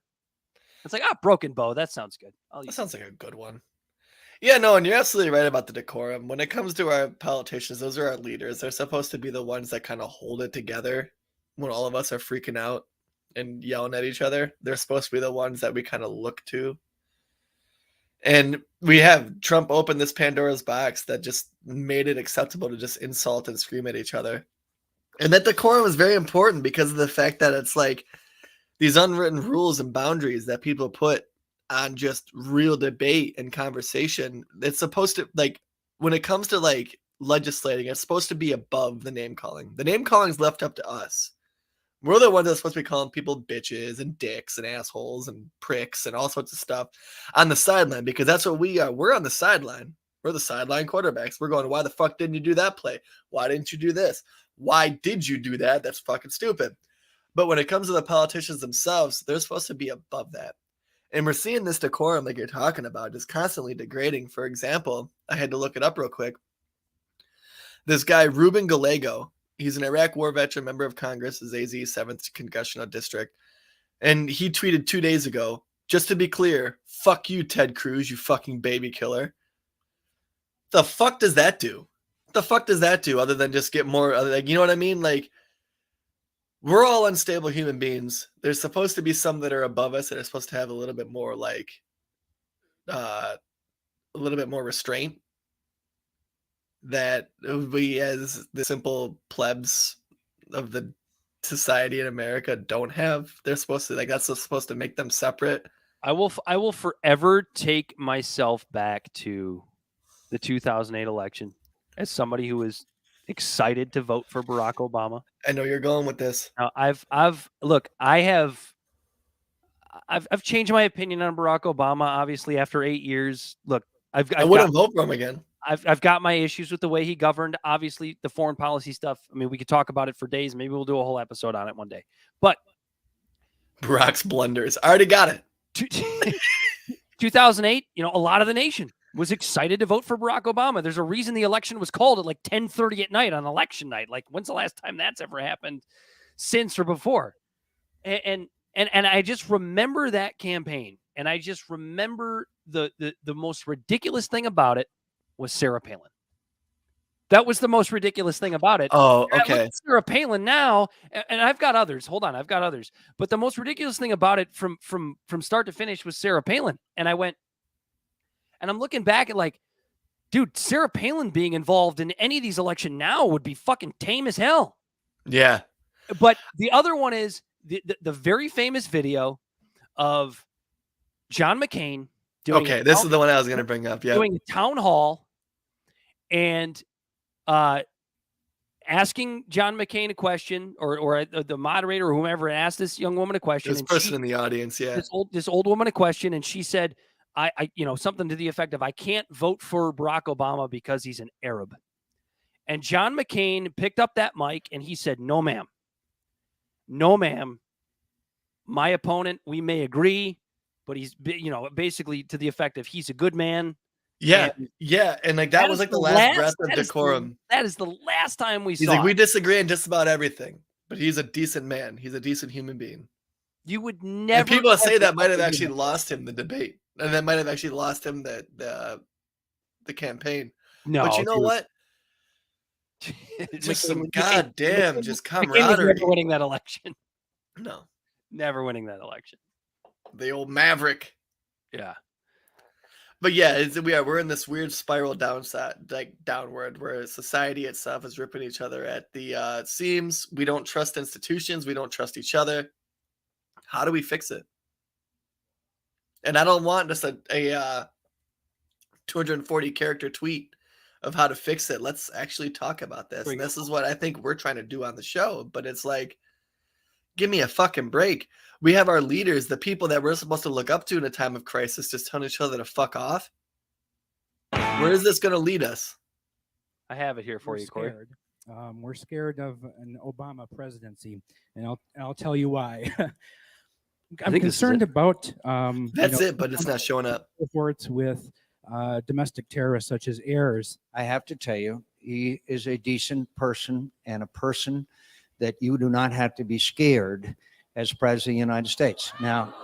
It's like, Broken Bow. That sounds good. That sounds like a good one. Yeah, no, and you're absolutely right about the decorum. When it comes to our politicians, those are our leaders. They're supposed to be the ones that kind of hold it together when all of us are freaking out and yelling at each other. They're supposed to be the ones that we kind of look to. And we have Trump open this Pandora's box that just made it acceptable to just insult and scream at each other. And that decorum is very important because of the fact that it's like these unwritten rules and boundaries that people put on just real debate and conversation. It's supposed to, like, when it comes to like legislating, it's supposed to be above the name calling. The name calling is left up to us. We're the ones that's supposed to be calling people bitches and dicks and assholes and pricks and all sorts of stuff on the sideline, because that's what we are. We're on the sideline. We're the sideline quarterbacks. We're going, why the fuck didn't you do that play? Why didn't you do this? Why did you do that? That's fucking stupid. But when it comes to the politicians themselves, they're supposed to be above that. And we're seeing this decorum like you're talking about just constantly degrading. For example, I had to look it up real quick. This guy, Ruben Gallego, he's an Iraq war veteran, member of Congress, his AZ 7th Congressional District. And he tweeted 2 days ago, just to be clear, fuck you, Ted Cruz, you fucking baby killer. The fuck does that do? The fuck does that do other than just get more, like, you know what I mean? Like, we're all unstable human beings. There's supposed to be some that are above us that are supposed to have a little bit more like a little bit more restraint that we as the simple plebs of the society in America don't have. They're supposed to, like, that's supposed to make them separate. I will forever take myself back to the 2008 election as somebody who was excited to vote for Barack Obama. I know you're going with this. Now, I've changed my opinion on Barack Obama. Obviously, after 8 years, look, I wouldn't vote for him again. I've got my issues with the way he governed. Obviously, the foreign policy stuff. I mean, we could talk about it for days. Maybe we'll do a whole episode on it one day. But Barack's blunders, I already got it. 2008, a lot of the nation was excited to vote for Barack Obama. There's a reason the election was called at like 10:30 at night on election night. Like, when's the last time that's ever happened, since or before? And I just remember that campaign, and I just remember the most ridiculous thing about it was Sarah Palin. That was the most ridiculous thing about it. Oh, okay. Sarah Palin now, and I've got others. Hold on, I've got others. But the most ridiculous thing about it from start to finish was Sarah Palin. And I went, and I'm looking back at like, dude, Sarah Palin being involved in any of these elections now would be fucking tame as hell. Yeah. But the other one is the very famous video of John McCain doing Okay, a this town- is the one I was going to bring up. Yeah. doing a town hall and asking John McCain a question, or the moderator or whomever asked this young woman a question. This And person she, in the audience, yeah. this old woman a question, and she said, I something to the effect of, I can't vote for Barack Obama because he's an Arab. And John McCain picked up that mic and he said, no, ma'am. No, ma'am. My opponent, we may agree, but he's, basically to the effect of, he's a good man. Yeah, And yeah. And like that was is like the last breath of that is decorum. that is the last time we He's saw like, we it. disagree on just about everything, but he's a decent man. He's a decent human being. You would never. And people say that might have ever actually do lost him the debate, and that might have actually lost him the campaign. that. No, But you know dude. what? Just some McCain- goddamn McCain- just McCain was camaraderie. never winning that election. No, Never winning that election. the old maverick. Yeah. But yeah, we're in this weird spiral downward, where society itself is ripping each other at the seams. We don't trust institutions. We don't trust each other. How do we fix it? And I don't want just a 240 character tweet of how to fix it. Let's actually talk about this. And this is what I think we're trying to do on the show. But it's like, give me a fucking break. We have our leaders, the people that we're supposed to look up to in a time of crisis, just telling each other to fuck off. Where is this going to lead us? I have it here for you, Corey. Scared. We're scared of an Obama presidency, and I'll tell you why. I'm think this is concerned it. about That's it, but it's not showing up. reports with domestic terrorists such as heirs. I have to tell you, he is a decent person and a person that you do not have to be scared as president of the United States. Now,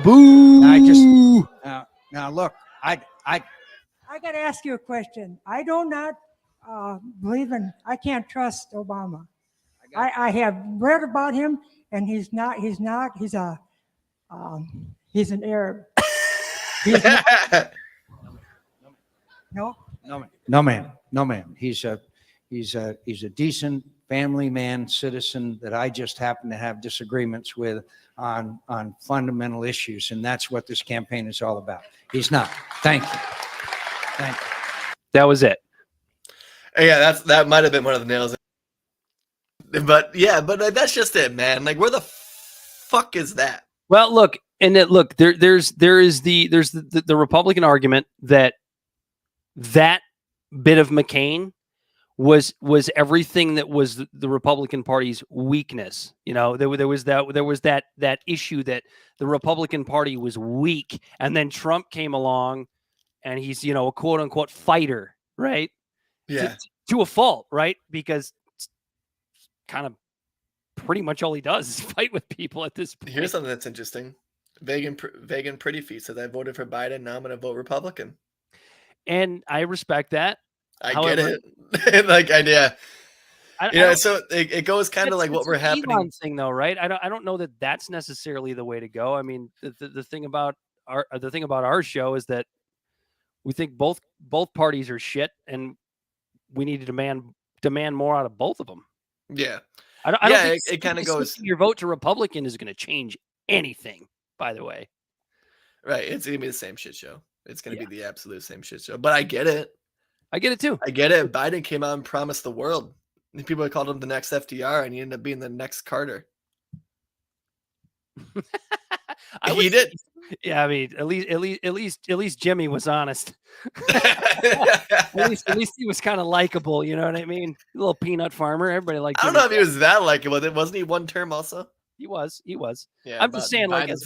boo! now look, I got to ask you a question. I do not believe in, I can't trust Obama. I have read about him, and he's an Arab. He's not, no? no man. He's a decent family man, citizen that I just happen to have disagreements with on fundamental issues, and that's what this campaign is all about. He's not. Thank you. That was it. Yeah, that might have been one of the nails. But yeah, but that's just it, man. Like, where the fuck is that? Well, look, there's the Republican argument that bit of McCain was everything that was the Republican Party's weakness. There was that issue that the Republican Party was weak, and then Trump came along, and he's a quote unquote fighter, right? Yeah, to a fault, right? Because it's kind of pretty much all he does is fight with people at this point. Here's something that's interesting. Vegan Pretty Feet says, I voted for Biden. Now I'm going to vote Republican. And I respect that. However, get it. Like, idea. So it goes kind of like what we're happening. Elon thing, though, right? I don't know that that's necessarily the way to go. I mean, the thing about our show is that we think both parties are shit, and we need to demand more out of both of them. Yeah. I don't think it kind of goes. Your vote to Republican is going to change anything, by the way. Right. It's going to be the same shit show. It's going to be the absolute same shit show. But I get it. I get it too. I get it. Biden came out and promised the world. And people called him the next FDR, and he ended up being the next Carter. He did. Yeah, I mean, at least Jimmy was honest. at least he was kind of likable. You know what I mean? A little peanut farmer. Everybody liked. I don't know if he was that likable. Wasn't he one term also? He was. Yeah, I'm just saying, like, as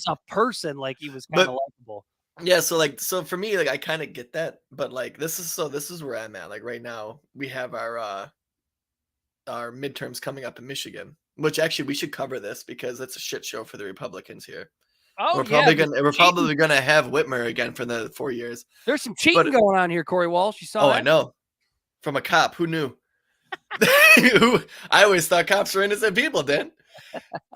a person, like, he was kind of likable. Yeah, so for me, like, I kind of get that, but like this is where I'm at. Like right now, we have our midterms coming up in Michigan, which actually we should cover this because it's a shit show for the Republicans here. Oh, we're probably gonna have Whitmer again for the 4 years. There's some cheating going on here, Corey Walsh. You saw that? I know. From a cop, who knew? I always thought cops were innocent people, Dan.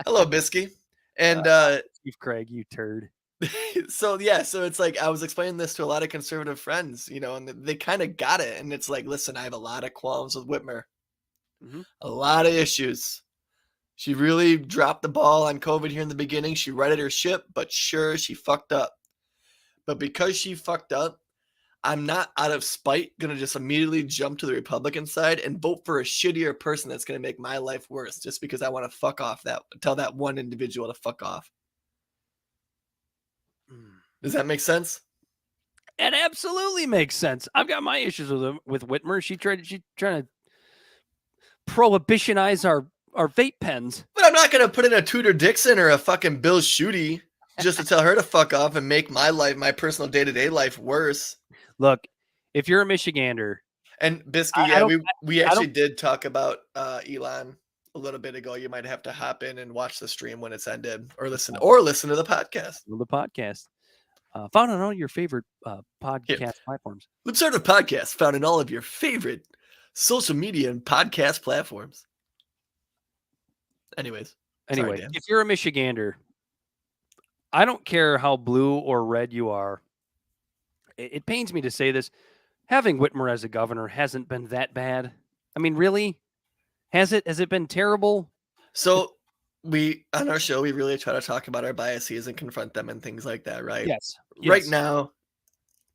Hello, Bisky. And Steve Craig, you turd. So it's like I was explaining this to a lot of conservative friends, and they kind of got it. And it's like, listen, I have a lot of qualms with Whitmer, a lot of issues. She really dropped the ball on COVID here in the beginning. She righted her ship, but sure, she fucked up. But because she fucked up, I'm not out of spite going to just immediately jump to the Republican side and vote for a shittier person that's going to make my life worse just because I want to tell that one individual to fuck off. Does that make sense? It absolutely makes sense. I've got my issues with Whitmer. She trying to prohibitionize our vape pens. But I'm not going to put in a Tudor Dixon or a fucking Bill Schuette just to tell her to fuck off and make my personal day-to-day life worse. Look, if you're a Michigander, and Bisky, we actually did talk about Elon a little bit ago. You might have to hop in and watch the stream when it's ended, or listen to the podcast. The podcast found on all your favorite podcast platforms. Libservative Podcast found in all of your favorite social media and podcast platforms. Anyway, sorry, if you're a Michigander, I don't care how blue or red you are. It pains me to say this. Having Whitmer as a governor hasn't been that bad. I mean, really? Has it? Has it been terrible? So on our show, we really try to talk about our biases and confront them and things like that, right? Yes. Right now,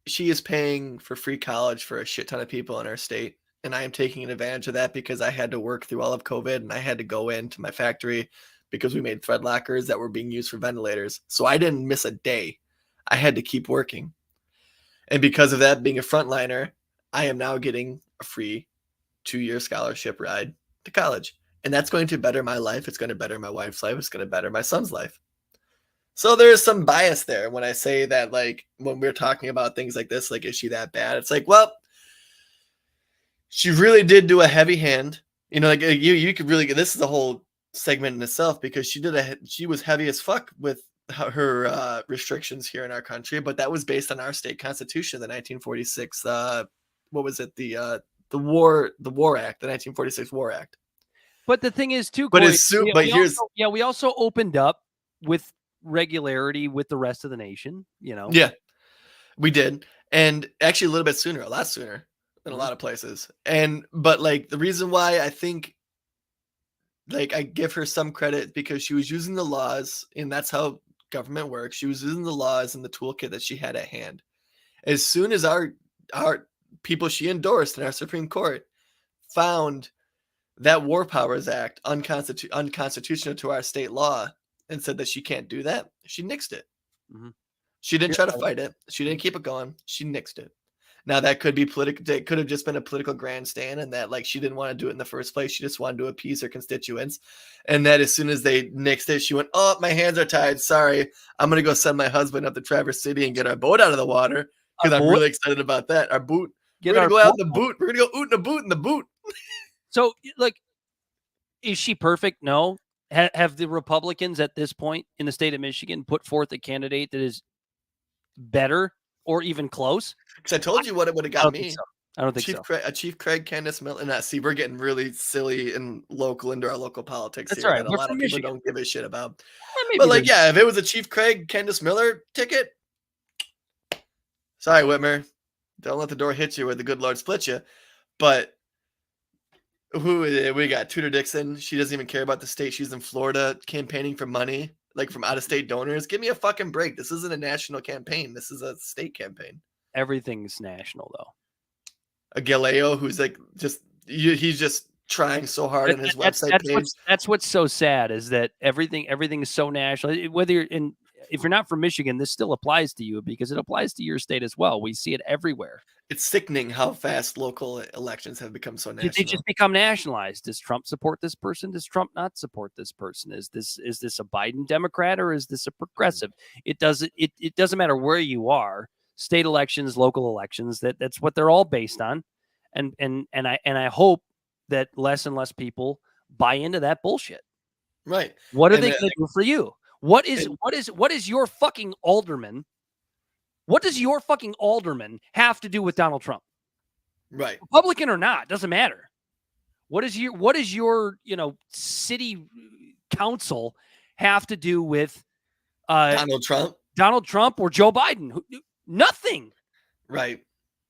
she is paying for free college for a shit ton of people in our state. And I am taking advantage of that because I had to work through all of COVID and I had to go into my factory because we made thread lockers that were being used for ventilators. So I didn't miss a day. I had to keep working. And because of that, being a frontliner, I am now getting a free 2-year scholarship ride to college. And that's going to better my life. It's going to better my wife's life. It's going to better my son's life. So there's some bias there when I say that, like, when we're talking about things like this, like, is she that bad? It's like, well, she really did do a heavy hand. You know, like you could really, this is a whole segment in itself because she was heavy as fuck with her restrictions here in our country, but that was based on our state constitution, the 1946 what was it, the War Act, the 1946 War Act. But the thing is too, but Corey, we also opened up with regularity with the rest of the nation, you know. Yeah, we did, and actually a little bit sooner, a lot sooner than a lot of places. But like the reason why I think, like, I give her some credit because she was using the laws, and that's how government works. She was using the laws and the toolkit that she had at hand. As soon as our people she endorsed in our Supreme Court found that War Powers Act unconstitutional to our state law and said that she can't do that, she nixed it. Mm-hmm. She didn't try to fight it. She didn't keep it going. She nixed it. Now that could be political. It could have just been a political grandstand, and that, like, she didn't want to do it in the first place. She just wanted to appease her constituents, and that as soon as they nixed it, she went, "Oh, my hands are tied. Sorry, I'm gonna go send my husband up to Traverse City and get our boat out of the water because I'm really excited about that. Our boot. We're gonna go out in the boot. We're gonna go oot in the boot in the boot." So, like, is she perfect? No. Have the Republicans at this point in the state of Michigan put forth a candidate that is better or even close? Because I told you what it would have got me. I don't think so. Chief Craig, Candace Miller. And see, we're getting really silly and local into our local politics. That's here right. That a lot of people don't give a shit about. Maybe but, like, yeah, if it was a Chief Craig, Candace Miller ticket, sorry, Whitmer, don't let the door hit you or the good Lord split you. But we got Tudor Dixon. She doesn't even care about the state. She's in Florida campaigning for money, like, from out-of-state donors. Give me a fucking break. This isn't a national campaign. This is a state campaign. Everything's national, though. A Galileo who's like he's just trying so hard on his website page. That's what's so sad is that everything is so national. Whether if you're not from Michigan, this still applies to you because it applies to your state as well. We see it everywhere. It's sickening how fast local elections have become so national. They just become nationalized. Does Trump support this person? Does Trump not support this person? Is this a Biden Democrat or is this a progressive? It doesn't matter where you are. State elections, local elections, that's what they're all based on. And I hope that less and less people buy into that bullshit. Right. What are they going to do for you? What is your fucking alderman? What does your fucking alderman have to do with Donald Trump? Right. Republican or not, doesn't matter. What is your city council have to do with Donald Trump or Joe Biden? Nothing. Right.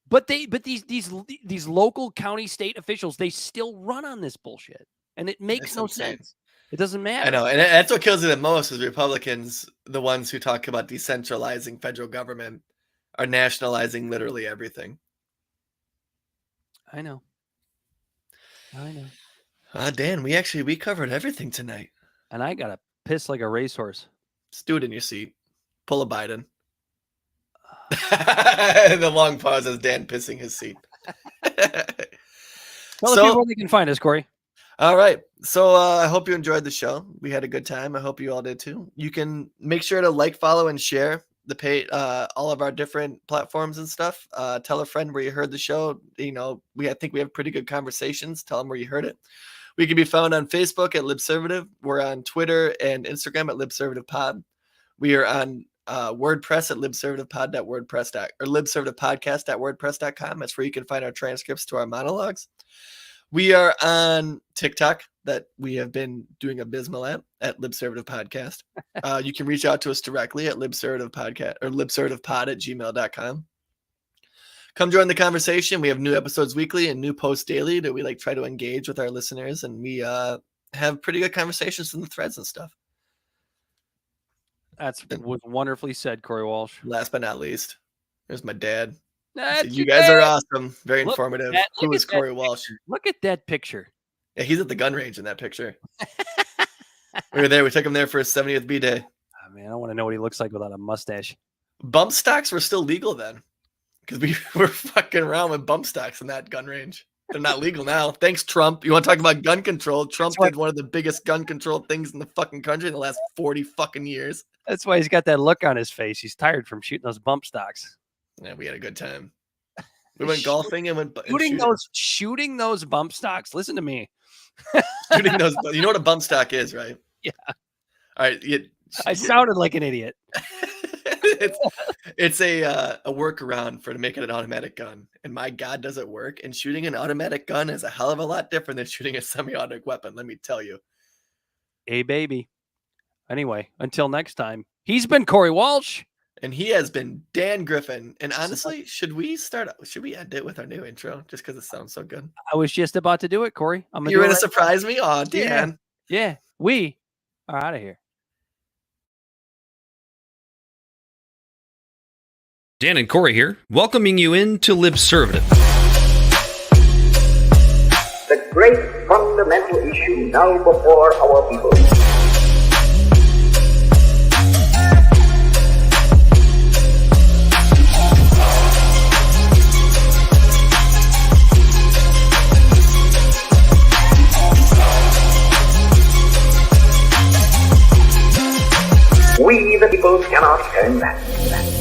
But these local county state officials, they still run on this bullshit. And it makes no sense. It doesn't matter. I know. And that's what kills me the most is Republicans, the ones who talk about decentralizing federal government. are nationalizing literally everything. I know. Dan, we covered everything tonight. And I got to piss like a racehorse. Just do it in your seat. Pull a Biden. The long pause as Dan pissing his seat. Tell the people where they can find us, Corey. All right. So I hope you enjoyed the show. We had a good time. I hope you all did too. You can make sure to like, follow, and share all of our different platforms and stuff. Tell a friend where you heard the show. I think we have pretty good conversations. Tell them where you heard it. We can be found on Facebook at Libservative. We're on Twitter and Instagram at LibservativePod. We are on WordPress at libservativepod.wordpress.com or libservativepodcast.wordpress.com. That's where you can find our transcripts to our monologues. We are on TikTok that we have been doing abysmal at Libservative Podcast. You can reach out to us directly at Libservative Podcast or libservativepod@gmail.com. Come join the conversation. We have new episodes weekly and new posts daily that we try to engage with our listeners, and we have pretty good conversations in the threads and stuff. Was wonderfully said, Corey Walsh. Last but not least, there's my dad. That's you guys are awesome. Very informative. Who is Corey Walsh? Look at that picture. Yeah, he's at the gun range in that picture. We were there. We took him there for his 70th B-Day. Oh, man, I want to know what he looks like without a mustache. Bump stocks were still legal then because we were fucking around with bump stocks in that gun range. They're not legal now. Thanks, Trump. You want to talk about gun control? Trump did one of the biggest gun control things in the fucking country in the last 40 fucking years. That's why he's got that look on his face. He's tired from shooting those bump stocks. Yeah, we had a good time. We went golfing and went shooting those bump stocks. Listen to me. Shooting those. You know what a bump stock is, right? Yeah. All right. I sounded like an idiot. It's a workaround to make it an automatic gun. And my God, does it work? And shooting an automatic gun is a hell of a lot different than shooting a semi-automatic weapon. Let me tell you. Hey, baby. Anyway, until next time, he's been Corey Walsh. And he has been Dan Griffin. And honestly, should we end it with our new intro just because it sounds so good? I was just about to do it, Corey. You're going to surprise me? Oh, Dan. Yeah. We are out of here. Dan and Corey here, welcoming you into Libservative. The great fundamental issue now before our people. We, the people, cannot turn back.